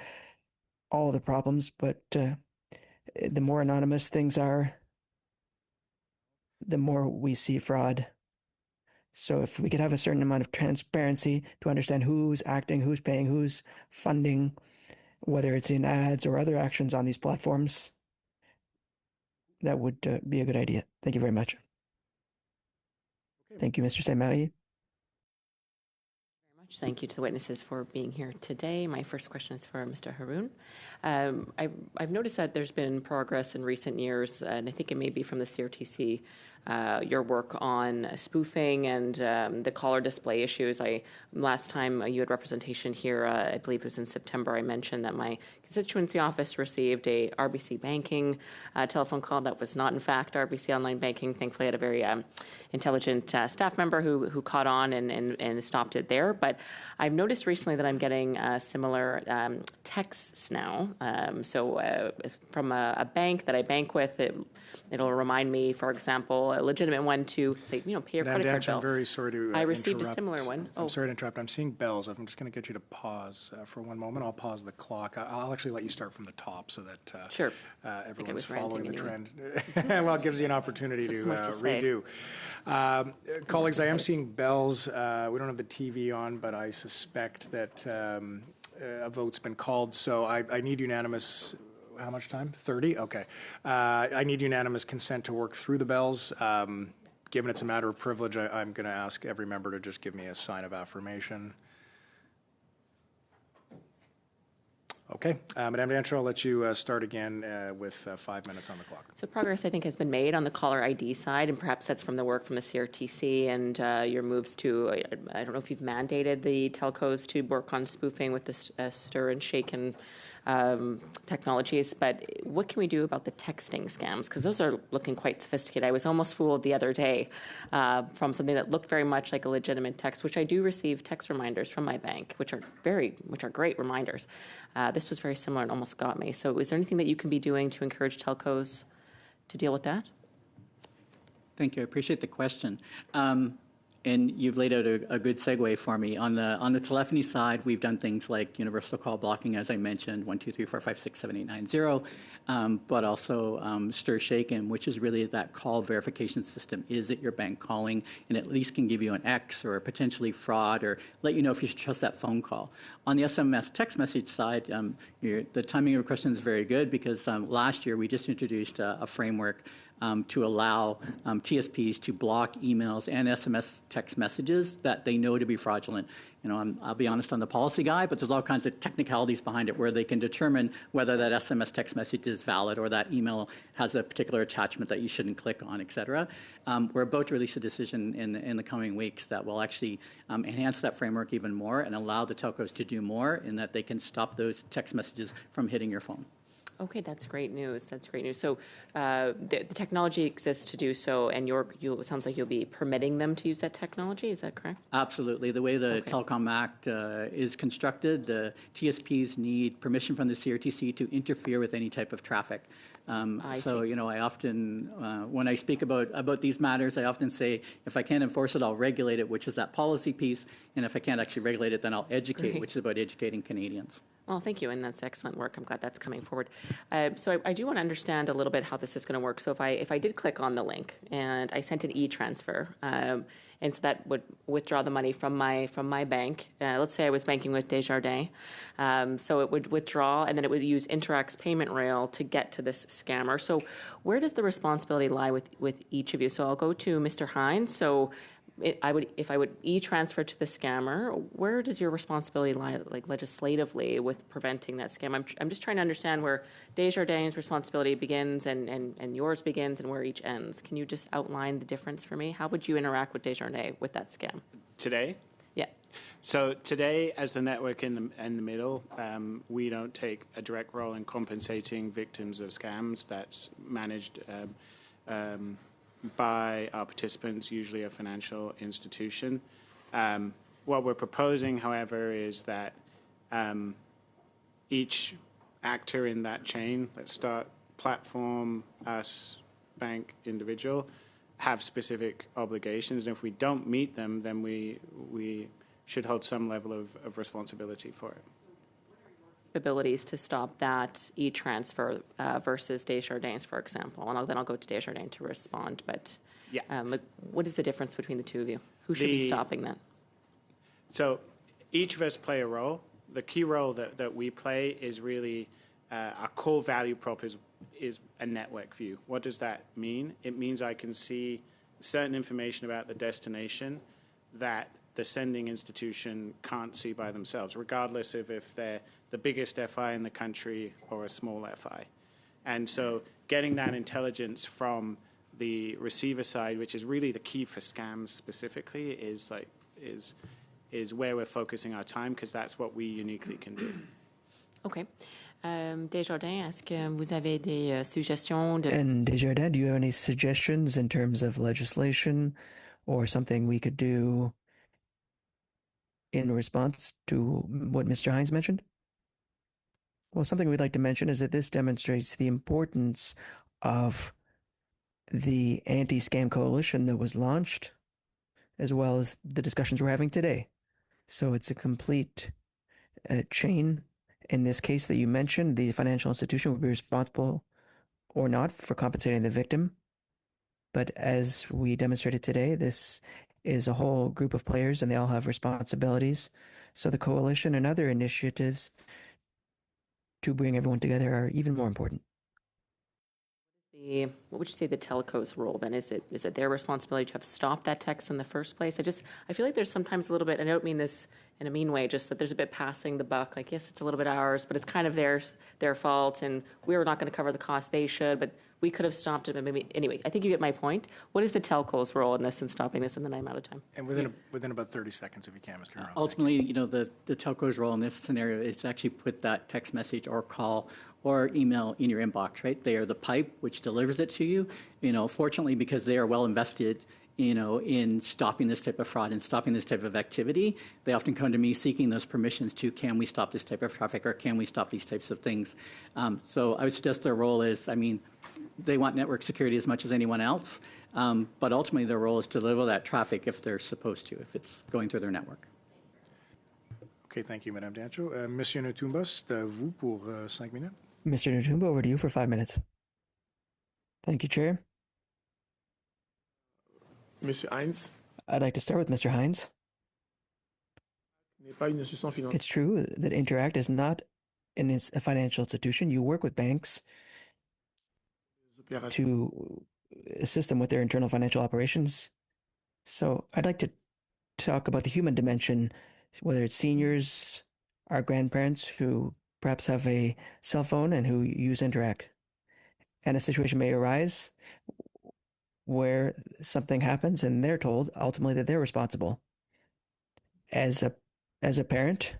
all the problems, but the more anonymous things are, the more we see fraud. So if we could have a certain amount of transparency to understand who's acting, who's paying, who's funding, whether it's in ads or other actions on these platforms, that would be a good idea. Thank you very much. Thank you, Mr. Saint-Marie. Thank you to the witnesses for being here today. My first question is for Mr. Haroon. I've noticed that there's been progress in recent years, and I think it may be from the CRTC, your work on spoofing and the caller display issues. Last time you had representation here, I believe it was in September, I mentioned that my constituency office received a RBC Banking telephone call that was not, in fact, RBC Online Banking. Thankfully, I had a very intelligent staff member who caught on and stopped it there. But I've noticed recently that I'm getting similar texts now. From a bank that I bank with, it'll remind me, for example, a legitimate one to say, pay your credit card bill. I'm very sorry to I received interrupt. a similar one. I'm sorry to interrupt. I'm seeing bells. I'm just going to get you to pause for one moment. I'll pause the clock. I'll actually let you start from the top so that Sure. Everyone's following the trend. Well, it gives you an opportunity to redo. Colleagues, I am seeing bells. We don't have the TV on, but I suspect that a vote's been called. So I need unanimous. How much time? 30? Okay. I need unanimous consent to work through the bells. Given it's a matter of privilege, I'm going to ask every member to just give me a sign of affirmation. Okay. Madame Dancho, I'll let you start again with 5 minutes on the clock. So progress, I think, has been made on the caller ID side, and perhaps that's from the work from the CRTC and your moves to, I don't know if you've mandated the telcos to work on spoofing with the stir and shake and technologies, but what can we do about the texting scams? Because those are looking quite sophisticated. I was almost fooled the other day from something that looked very much like a legitimate text, which I do receive text reminders from my bank, which are great reminders. This was very similar and almost got me. So is there anything that you can be doing to encourage telcos to deal with that? Thank you. I appreciate the question. And you've laid out a good segue for me. On the telephony side, we've done things like universal call blocking, as I mentioned, 1, 2, 3, 4, 5, 6, 7, 8, 9, 0, but also stir shaken, which is really that call verification system. Is it your bank calling? And at least can give you an X or potentially fraud or let you know if you should trust that phone call. On the SMS text message side, the timing of your question is very good because last year we just introduced a framework to allow TSPs to block emails and SMS text messages that they know to be fraudulent. I'll be honest, I'm the policy guy, but there's all kinds of technicalities behind it where they can determine whether that SMS text message is valid or that email has a particular attachment that you shouldn't click on, et cetera. We're about to release a decision in the coming weeks that will actually enhance that framework even more and allow the telcos to do more in that they can stop those text messages from hitting your phone. Okay, that's great news. That's great news. So the technology exists to do so, and it sounds like you'll be permitting them to use that technology. Is that correct? Absolutely. The way the Okay. Telecom Act is constructed, the TSPs need permission from the CRTC to interfere with any type of traffic. I So, see. you know, I often, when I speak about these matters, I often say, if I can't enforce it, I'll regulate it, which is that policy piece. And if I can't actually regulate it, then I'll educate, Great. which is about educating Canadians. Well, thank you, and that's excellent work. I'm glad that's coming forward. So I do want to understand a little bit how this is going to work. So if I did click on the link and I sent an e-transfer, and so that would withdraw the money from my bank. Let's say I was banking with Desjardins, so it would withdraw, and then it would use Interact's payment rail to get to this scammer. So where does the responsibility lie with each of you? So I'll go to Mr. Hines. So if I would e-transfer to the scammer, where does your responsibility lie, like legislatively, with preventing that scam? I'm just trying to understand where Desjardins' responsibility begins and yours begins, and where each ends. Can you just outline the difference for me? How would you interact with Desjardins with that scam? Today? Yeah. So today, as the network in the middle, we don't take a direct role in compensating victims of scams. That's managed by our participants, usually a financial institution. What we're proposing, however, is that each actor in that chain, let's start platform, us, bank, individual, have specific obligations. And if we don't meet them, then we should hold some level of responsibility for it. Abilities to stop that e-transfer versus Desjardins, for example, and then I'll go to Desjardins to respond. But Yeah. what is the difference between the two of you? Who should be stopping that? So each of us play a role. The key role that we play is really our core value prop is a network view. What does that mean? It means I can see certain information about the destination that the sending institution can't see by themselves, regardless of if they're the biggest FI in the country or a small FI. And so getting that intelligence from the receiver side, which is really the key for scams specifically, is where we're focusing our time, because that's what we uniquely can do. Okay. Desjardins, est-ce que vous avez des suggestions de... And Desjardins, do you have any suggestions in terms of legislation or something we could do in response to what Mr. Hines mentioned? Well, something we'd like to mention is that this demonstrates the importance of the anti-scam coalition that was launched, as well as the discussions we're having today. So it's a complete chain. In this case that you mentioned, the financial institution would be responsible or not for compensating the victim. But as we demonstrated today, this is a whole group of players and they all have responsibilities. So the coalition and other initiatives to bring everyone together are even more important. What would you say the telco's role then? Is it their responsibility to have stopped that text in the first place? I feel like there's sometimes a little bit, I don't mean this in a mean way, just that there's a bit passing the buck. Like, yes, it's a little bit ours, but it's kind of their fault, and we're not going to cover the cost, they should, but we could have stopped it. Maybe anyway. I think you get my point. What is the telco's role in this and stopping this? And then I'm out of time. And within about 30 seconds, if you can, Mr. Huron. Ultimately, you know, the telco's role in this scenario is to actually put that text message or call or email in your inbox, right? They are the pipe which delivers it to you. You know, fortunately, because they are well invested, you know, in stopping this type of fraud and stopping this type of activity, they often come to me seeking those permissions to, can we stop this type of traffic, or can we stop these types of things? So I would suggest their role is, I mean, they want network security as much as anyone else, but ultimately their role is to deliver that traffic if they're supposed to, if it's going through their network. Okay, thank you, Madame Dancho. Monsieur Netumba, c'est à vous pour 5 minutes. Mr. Netumba, over to you for 5 minutes. Thank you, Chair. Monsieur Hines. I'd like to start with Mr. Hines. It's true that Interact is not a financial institution. You work with banks to assist them with their internal financial operations. So I'd like to talk about the human dimension, whether it's seniors, our grandparents who perhaps have a cell phone and who use Interact. And a situation may arise where something happens and they're told ultimately that they're responsible. As a parent,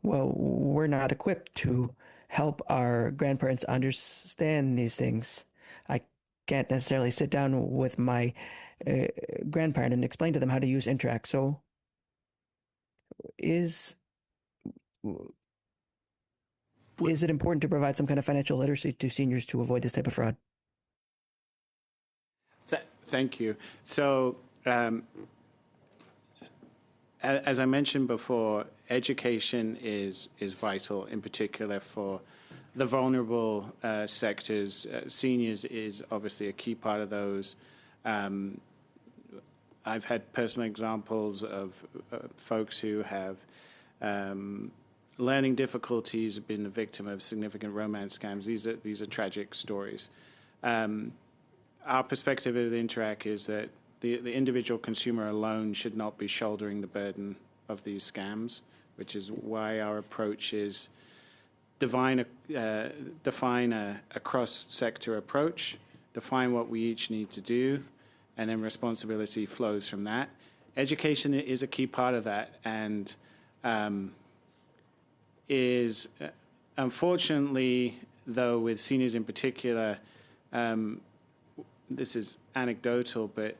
well, we're not equipped to help our grandparents understand these things. I can't necessarily sit down with my grandparent and explain to them how to use Interact. So is it important to provide some kind of financial literacy to seniors to avoid this type of fraud? Thank you. So, as I mentioned before, education is vital, in particular for the vulnerable sectors. Seniors is obviously a key part of those. I've had personal examples of folks who have learning difficulties, been the victim of significant romance scams. These are tragic stories. Our perspective at Interact is that the individual consumer alone should not be shouldering the burden of these scams, which is why our approach is define a cross-sector approach, define what we each need to do, and then responsibility flows from that. Education is a key part of that, and is unfortunately, though, with seniors in particular, this is anecdotal, but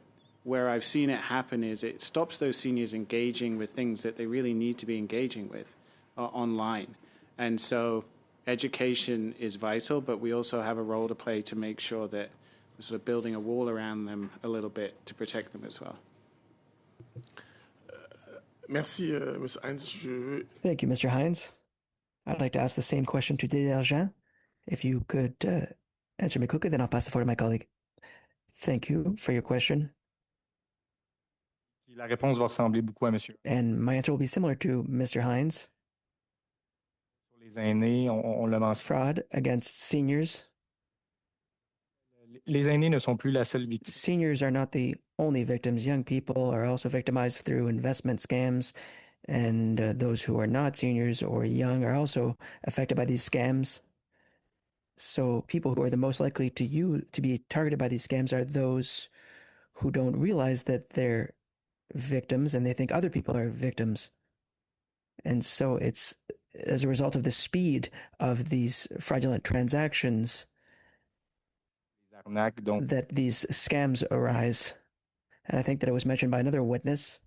where I've seen it happen is it stops those seniors engaging with things that they really need to be engaging with online. And so education is vital, but we also have a role to play to make sure that we're sort of building a wall around them a little bit to protect them as well. Merci, Mr. Hines. Thank you, Mr. Hines. I'd like to ask the same question to Desjardins. If you could answer me quickly, then I'll pass the floor to my colleague. Thank you for your question. La réponse va ressembler beaucoup à monsieur. And my answer will be similar to Mr. Hines. Sur les aînés, on l'a mentionné. Fraud against seniors. Les aînés ne sont plus la seule victime. Seniors are not the only victims. Young people are also victimized through investment scams, and those who are not seniors or young are also affected by these scams. So people who are the most likely to be targeted by these scams are those who don't realize that they're victims and they think other people are victims. And so it's as a result of the speed of these fraudulent transactions that these scams arise. And I think that it was mentioned by another witness.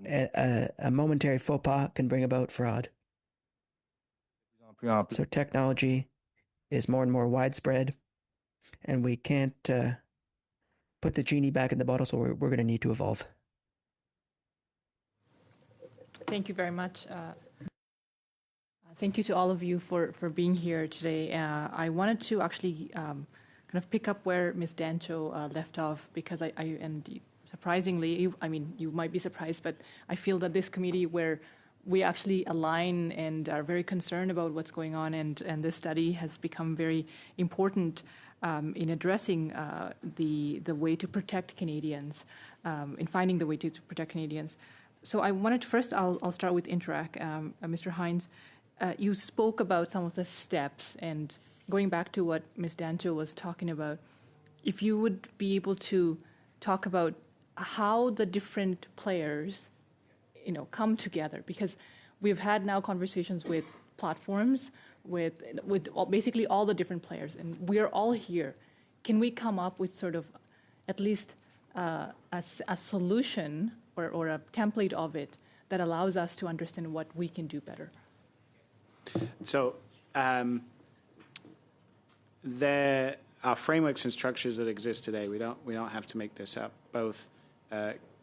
A momentary faux pas can bring about fraud. So technology is more and more widespread, and we can't put the genie back in the bottle, so we're going to need to evolve. Thank you very much. Thank you to all of you for being here today. I wanted to actually kind of pick up where Ms. Dancho left off, because surprisingly, I mean, you might be surprised, but I feel that this committee where we actually align and are very concerned about what's going on, and this study has become very important in addressing the way to protect Canadians, in finding the way to protect Canadians. So I wanted to, first, I'll start with Interact. Mr. Hines, you spoke about some of the steps, and going back to what Ms. Dancho was talking about, if you would be able to talk about how the different players come together, because we've had now conversations with platforms, with basically all the different players, and we're all here. Can we come up with sort of at least a solution or a template of it that allows us to understand what we can do better? So there are frameworks and structures that exist today. We don't have to make this up, both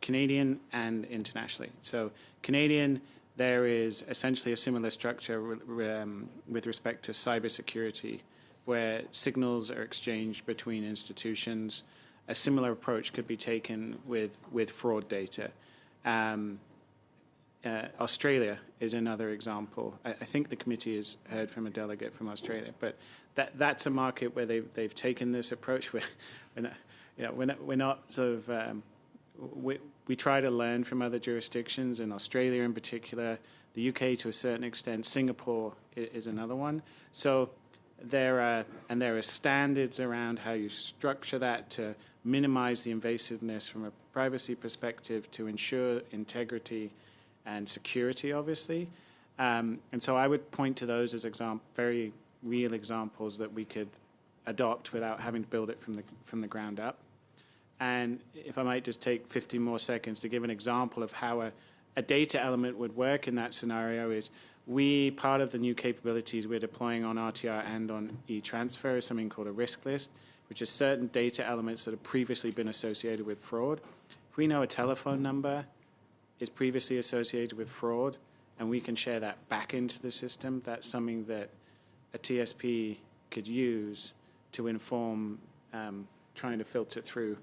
Canadian and internationally. So Canadian, there is essentially a similar structure with respect to cybersecurity, where signals are exchanged between institutions. A similar approach could be taken with fraud data. Australia is another example. I think the committee has heard from a delegate from Australia, but that's a market where they've taken this approach. We're not sort of we try to learn from other jurisdictions, in Australia in particular, the UK to a certain extent, Singapore is another one. So there are standards around how you structure that to minimize the invasiveness from a privacy perspective, to ensure integrity and security, obviously. And so I would point to those as very real examples that we could adopt without having to build it from the ground up. And if I might just take 15 more seconds to give an example of how a data element would work in that scenario is part of the new capabilities we're deploying on RTR and on e-transfer is something called a risk list, which is certain data elements that have previously been associated with fraud. If we know a telephone number is previously associated with fraud and we can share that back into the system, that's something that a TSP could use to inform trying to filter through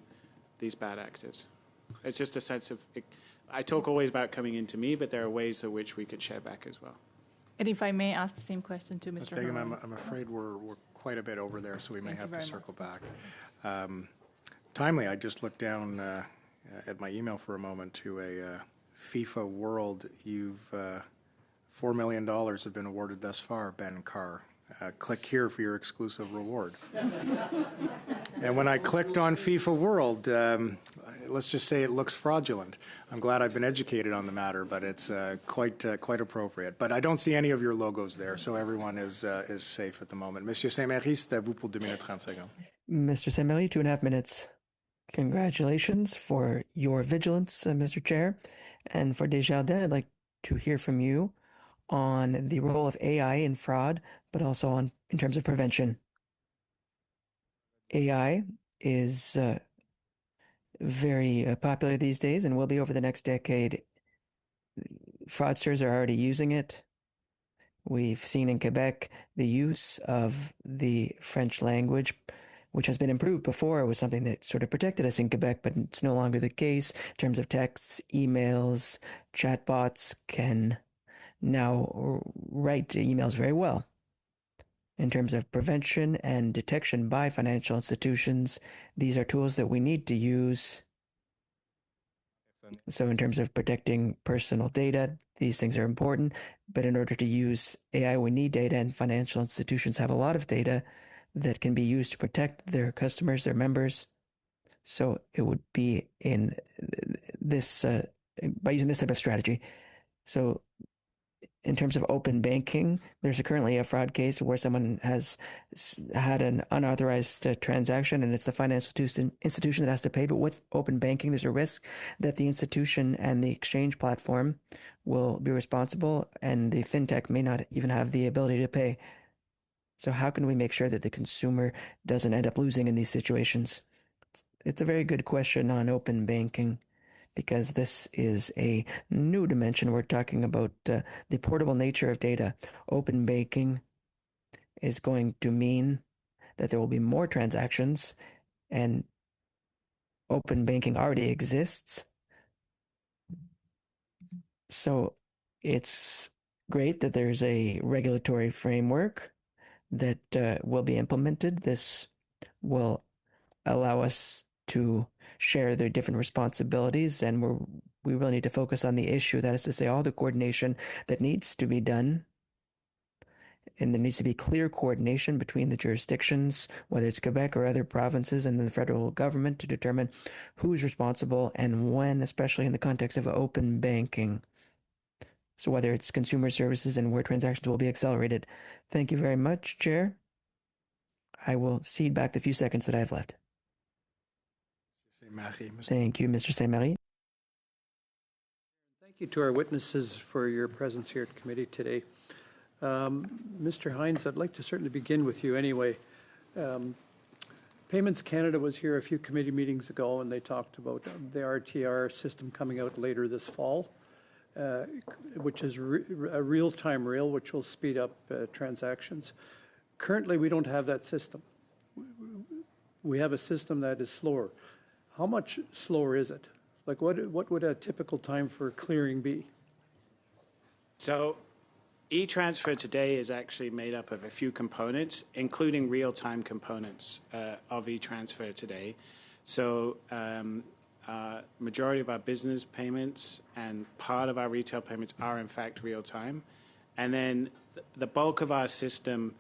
these bad actors. It's just a sense of, I talk always about coming into me, but there are ways in which we could share back as well. And if I may ask the same question to Mr. Begum, Haroon. I'm afraid we're quite a bit over there, so we may have to circle back. Timely, I just looked down at my email for a moment to a FIFA World. $4 million have been awarded thus far, Ben Carr. Click here for your exclusive reward. And when I clicked on FIFA World, let's just say it looks fraudulent. I'm glad I've been educated on the matter, but it's quite appropriate. But I don't see any of your logos there, so everyone is safe at the moment. Monsieur Saint-Marie, c'est à vous pour 2 minutes 30 secondes. Mr. Saint-Marie, 2.5 minutes. Congratulations for your vigilance, Mr. Chair. And for Desjardins, I'd like to hear from you on the role of AI in fraud, but also in terms of prevention. AI is very popular these days and will be over the next decade. Fraudsters are already using it. We've seen in Quebec the use of the French language, which has been improved. Before, it was something that sort of protected us in Quebec, but it's no longer the case. In terms of texts, emails, chatbots can now write emails very well. In terms of prevention and detection by financial institutions, these are tools that we need to use. So in terms of protecting personal data, these things are important. But in order to use AI, we need data, and financial institutions have a lot of data that can be used to protect their customers, their members. So it would be in this, by using this type of strategy. So in terms of open banking, there's currently a fraud case where someone has had an unauthorized transaction, and it's the financial institution that has to pay. But with open banking, there's a risk that the institution and the exchange platform will be responsible, and the fintech may not even have the ability to pay. So how can we make sure that the consumer doesn't end up losing in these situations? It's a very good question on open banking, because this is a new dimension. We're talking about the portable nature of data. Open banking is going to mean that there will be more transactions, and open banking already exists. So it's great that there's a regulatory framework that will be implemented. This will allow us to share their different responsibilities, and we really need to focus on the issue. That is to say, all the coordination that needs to be done, and there needs to be clear coordination between the jurisdictions, whether it's Quebec or other provinces, and the federal government, to determine who's responsible and when, especially in the context of open banking. So whether it's consumer services and where transactions will be accelerated. Thank you very much, Chair. I will cede back the few seconds that I have left. Thank you, Mr. Saint-Marie. Thank you to our witnesses for your presence here at committee today. Mr. Hines, I'd like to certainly begin with you anyway. Payments Canada was here a few committee meetings ago, and they talked about the RTR system coming out later this fall, which is a real-time rail, which will speed up transactions. Currently, we don't have that system. We have a system that is slower. How much slower is it? Like, what would a typical time for clearing be? So e-transfer today is actually made up of a few components, including real-time components of e-transfer today. So majority of our business payments and part of our retail payments are in fact real-time. And then the bulk of our system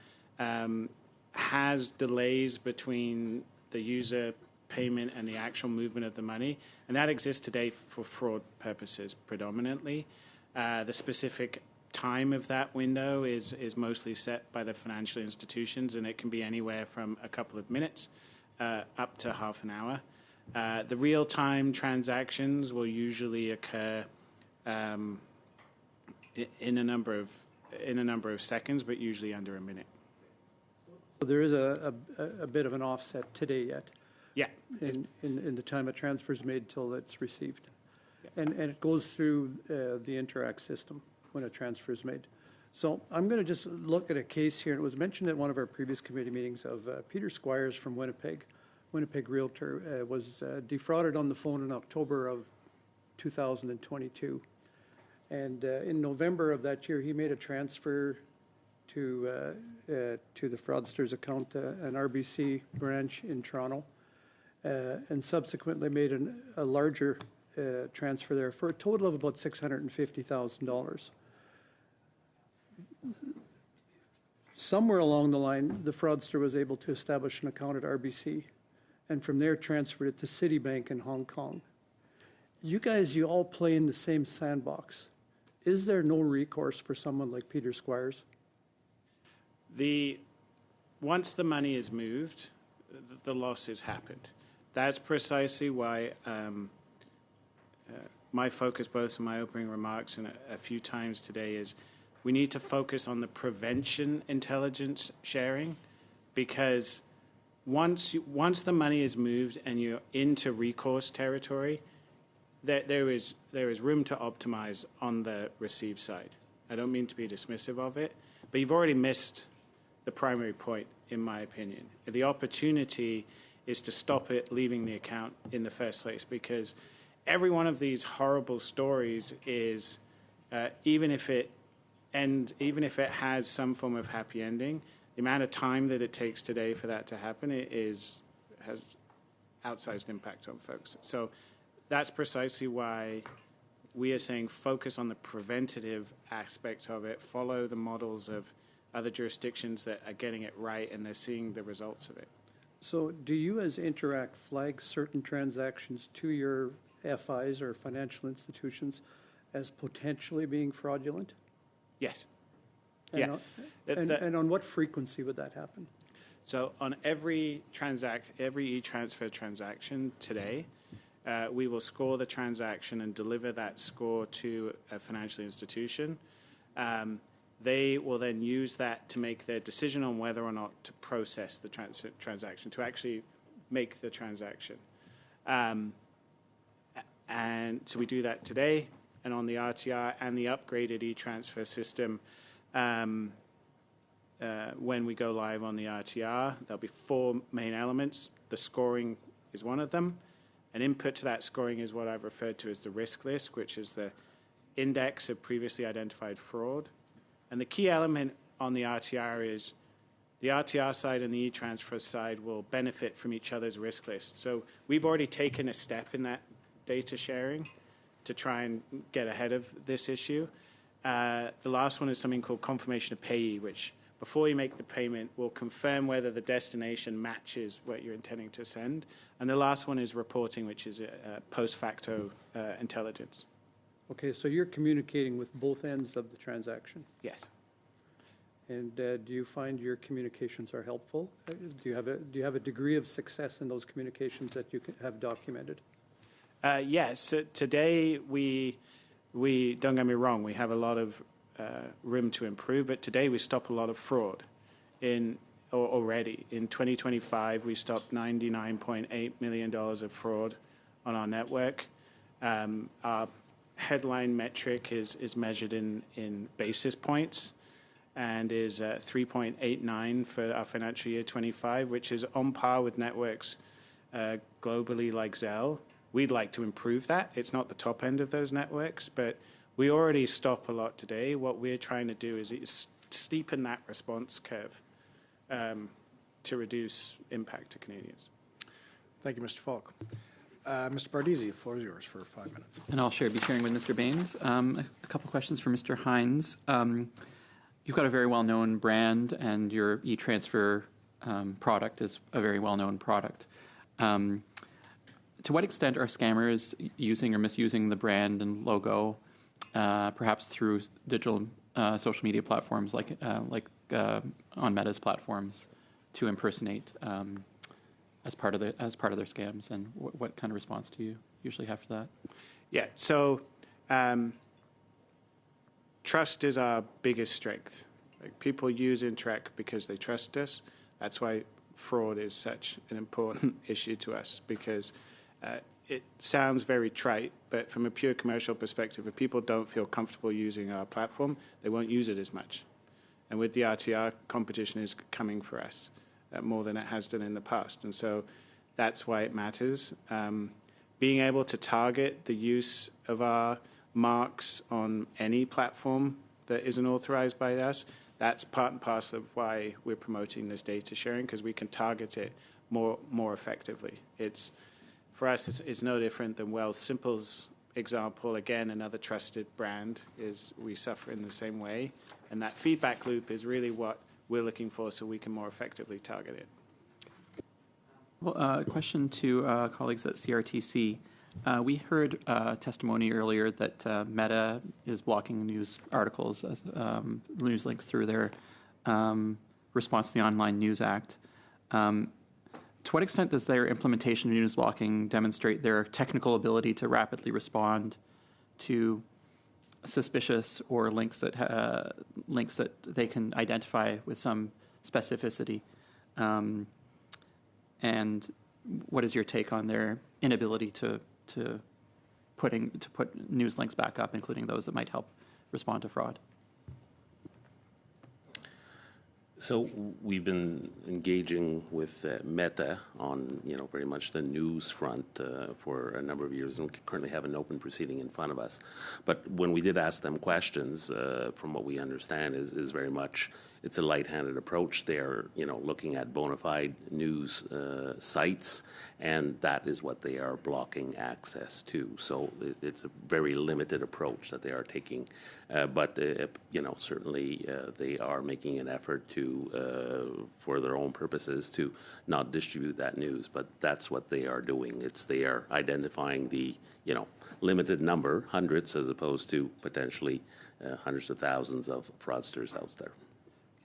has delays between the user payment and the actual movement of the money, and that exists today for fraud purposes predominantly. The specific time of that window is mostly set by the financial institutions, and it can be anywhere from a couple of minutes up to half an hour. The real-time transactions will usually occur in a number of seconds, but usually under a minute. So there is a bit of an offset today yet. Yeah. In the time a transfer is made till it's received. Yeah. And it goes through the Interact system when a transfer is made. So I'm going to just look at a case here. It was mentioned at one of our previous committee meetings of Peter Squires from Winnipeg Realtor, was defrauded on the phone in October of 2022. And in November of that year, he made a transfer to the fraudster's account, an RBC branch in Toronto, and subsequently made a larger transfer there for a total of about $650,000. Somewhere along the line, the fraudster was able to establish an account at RBC, and from there transferred it to Citibank in Hong Kong. You guys, you all play in the same sandbox. Is there no recourse for someone like Peter Squires? Once the money is moved, the loss has happened. That's precisely why my focus, both in my opening remarks and a few times today, is we need to focus on the prevention intelligence sharing, because once the money is moved and you're into recourse territory, there is room to optimize on the receive side. I don't mean to be dismissive of it, but you've already missed the primary point, in my opinion. The opportunity is to stop it leaving the account in the first place, because every one of these horrible stories is, even if it has some form of happy ending, the amount of time that it takes today for that to happen has outsized impact on folks. So that's precisely why we are saying focus on the preventative aspect of it, follow the models of other jurisdictions that are getting it right and they're seeing the results of it. So do you as Interact flag certain transactions to your FIs or financial institutions as potentially being fraudulent? Yes. And and on what frequency would that happen? So on every e-transfer transaction today, we will score the transaction and deliver that score to a financial institution. They will then use that to make their decision on whether or not to process the transaction, to actually make the transaction. And so we do that today, and on the RTR and the upgraded e-transfer system, when we go live on the RTR, there'll be 4 main elements. The scoring is one of them. An input to that scoring is what I've referred to as the risk list, which is the index of previously identified fraud. And the key element on the RTR is the RTR side and the e-transfer side will benefit from each other's risk list. So we've already taken a step in that data sharing to try and get ahead of this issue. The last one is something called confirmation of payee, which before you make the payment will confirm whether the destination matches what you're intending to send. And the last one is reporting, which is post facto intelligence. Okay, so you're communicating with both ends of the transaction? Yes. And do you find your communications are helpful? Do you have a degree of success in those communications that you have documented? Yes. Today, we don't get me wrong, we have a lot of room to improve, but today we stop a lot of fraud already. In 2025, we stopped $99.8 million of fraud on our network. Our headline metric is measured in basis points and is 3.89 for our financial year 25, which is on par with networks globally like Zelle. We'd like to improve that. It's not the top end of those networks, but we already stop a lot today. What we're trying to do is steepen that response curve to reduce impact to Canadians. Thank you, Mr. Falk. Mr. Bardizzi, the floor is yours for 5 minutes. And I'll be sharing with Mr. Baines. A couple of questions for Mr. Hines. You've got a very well-known brand, and your e-transfer product is a very well-known product. To what extent are scammers using or misusing the brand and logo, perhaps through digital social media platforms like on Meta's platforms to impersonate as part of their scams, and what kind of response do you usually have for that? Yeah, so trust is our biggest strength. Like, people use Interact because they trust us. That's why fraud is such an important issue to us, because it sounds very trite, but from a pure commercial perspective, if people don't feel comfortable using our platform, they won't use it as much. And with the RTR, competition is coming for us more than it has done in the past. And so that's why it matters. Being able to target the use of our marks on any platform that isn't authorized by us, that's part and parcel of why we're promoting this data sharing, because we can target it more effectively. For us, it's no different than Simple's example. Again, another trusted brand, is we suffer in the same way. And that feedback loop is really what we're looking for, so we can more effectively target it. Well, a question to colleagues at CRTC. We heard testimony earlier that Meta is blocking news articles, news links through their response to the Online News Act. To what extent does their implementation of news blocking demonstrate their technical ability to rapidly respond to suspicious or links that they can identify with some specificity? And what is your take on their inability to put news links back up, including those that might help respond to fraud? So we've been engaging with Meta on, very much the news front for a number of years, and we currently have an open proceeding in front of us. But when we did ask them questions, from what we understand, is very much it's a light-handed approach. They're, looking at bona fide news sites, and that is what they are blocking access to. So it's a very limited approach that they are taking. But certainly they are making an effort to, for their own purposes, to not distribute that news. But that's what they are doing. They are identifying the, limited number, hundreds, as opposed to potentially hundreds of thousands of fraudsters out there.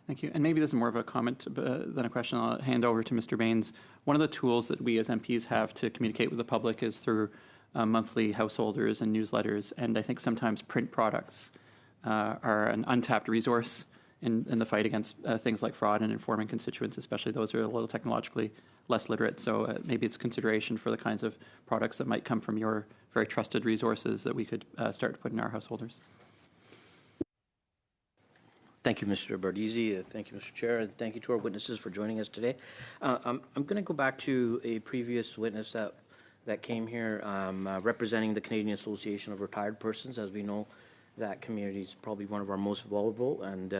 Thank you. And maybe this is more of a comment than a question. I'll hand over to Mr. Baines. One of the tools that we as MPs have to communicate with the public is through monthly householders and newsletters. And I think sometimes print products are an untapped resource in the fight against things like fraud and informing constituents, especially those who are a little technologically less literate. So maybe it's consideration for the kinds of products that might come from your very trusted resources that we could start to put in our householders. Thank you, Mr. Bardizzi. Thank you, Mr. Chair, and thank you to our witnesses for joining us today. I'm going to go back to a previous witness that came here representing the Canadian Association of Retired Persons. As we know, that community is probably one of our most vulnerable, and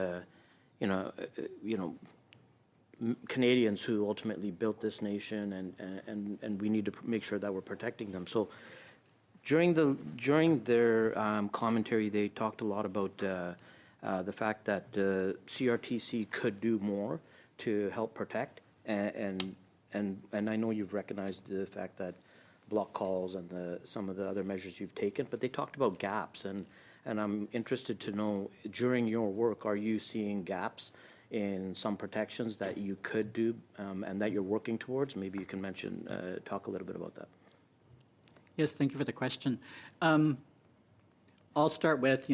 Canadians who ultimately built this nation, and we need to make sure that we're protecting them. So during their commentary, they talked a lot about the fact that CRTC could do more to help protect, and I know you've recognized the fact that block calls and some of the other measures you've taken, but they talked about gaps, and I'm interested to know, during your work, are you seeing gaps in some protections that you could do and that you're working towards? Maybe you can talk a little bit about that. Yes, thank you for the question. I'll start with,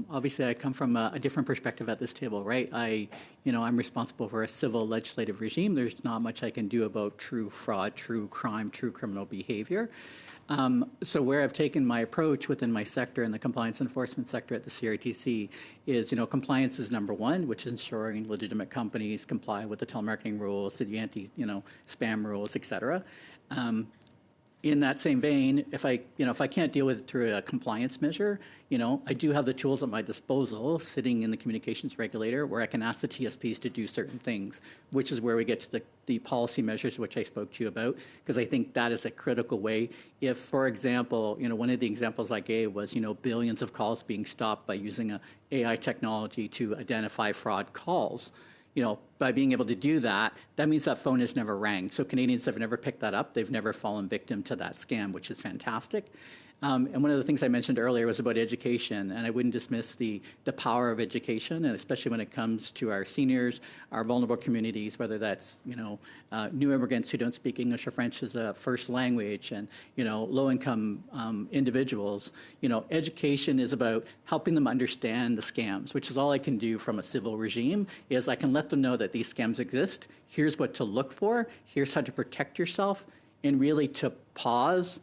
obviously I come from a different perspective at this table, right? I'm responsible for a civil legislative regime. There's not much I can do about true fraud, true crime, true criminal behavior. So where I've taken my approach within my sector and the compliance enforcement sector at the CRTC is, compliance is number one, which is ensuring legitimate companies comply with the telemarketing rules, the anti-spam rules, et cetera. In that same vein, if I can't deal with it through a compliance measure, I do have the tools at my disposal sitting in the communications regulator where I can ask the TSPs to do certain things, which is where we get to the policy measures which I spoke to you about, because I think that is a critical way. If, for example, one of the examples I gave was, billions of calls being stopped by using a AI technology to identify fraud calls. By being able to do that, that means that phone has never rang. So Canadians have never picked that up. They've never fallen victim to that scam, which is fantastic. And one of the things I mentioned earlier was about education, and I wouldn't dismiss the power of education, and especially when it comes to our seniors, our vulnerable communities, whether that's new immigrants who don't speak English or French as a first language, and low-income individuals. Education is about helping them understand the scams, which is all I can do from a civil regime. Is I can let them know that these scams exist. Here's what to look for. Here's how to protect yourself, and really to pause.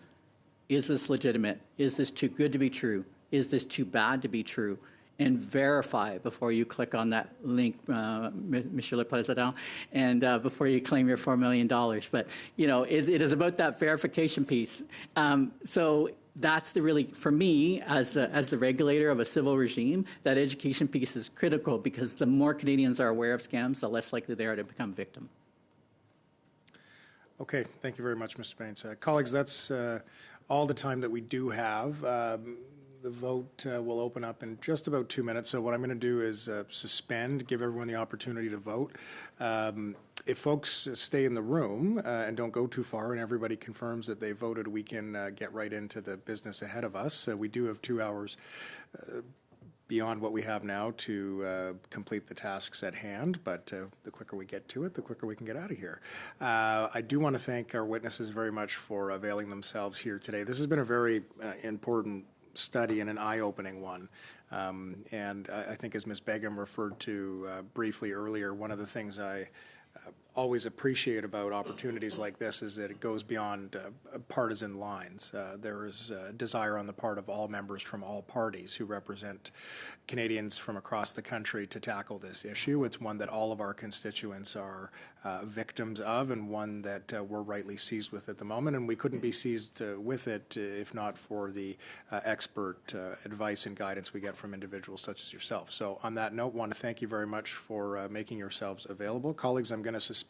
Is this legitimate? Is this too good to be true? Is this too bad to be true? And verify before you click on that link, Monsieur le Président, and before you claim your $4 million. But, it is about that verification piece. So that's for me, as the regulator of a civil regime, that education piece is critical, because the more Canadians are aware of scams, the less likely they are to become victim. Okay, thank you very much, Mr. Baines. Colleagues, that's all the time that we do have. The vote will open up in just about 2 minutes. So what I'm going to do is suspend, give everyone the opportunity to vote. If folks stay in the room and don't go too far and everybody confirms that they voted, we can get right into the business ahead of us. We do have 2 hours beyond what we have now to complete the tasks at hand, but the quicker we get to it, the quicker we can get out of here. I do want to thank our witnesses very much for availing themselves here today. This has been a very important study and an eye-opening one. And I think, as Ms. Begum referred to briefly earlier, one of the things I always appreciate about opportunities like this is that it goes beyond partisan lines. There is a desire on the part of all members from all parties who represent Canadians from across the country to tackle this issue. It's one that all of our constituents are victims of, and one that we're rightly seized with at the moment, and we couldn't be seized with it if not for the expert advice and guidance we get from individuals such as yourself. So on that note, I want to thank you very much for making yourselves available. Colleagues, I'm going to suspend.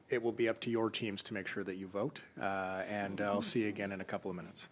It will be up to your teams to make sure that you vote, and I'll see you again in a couple of minutes.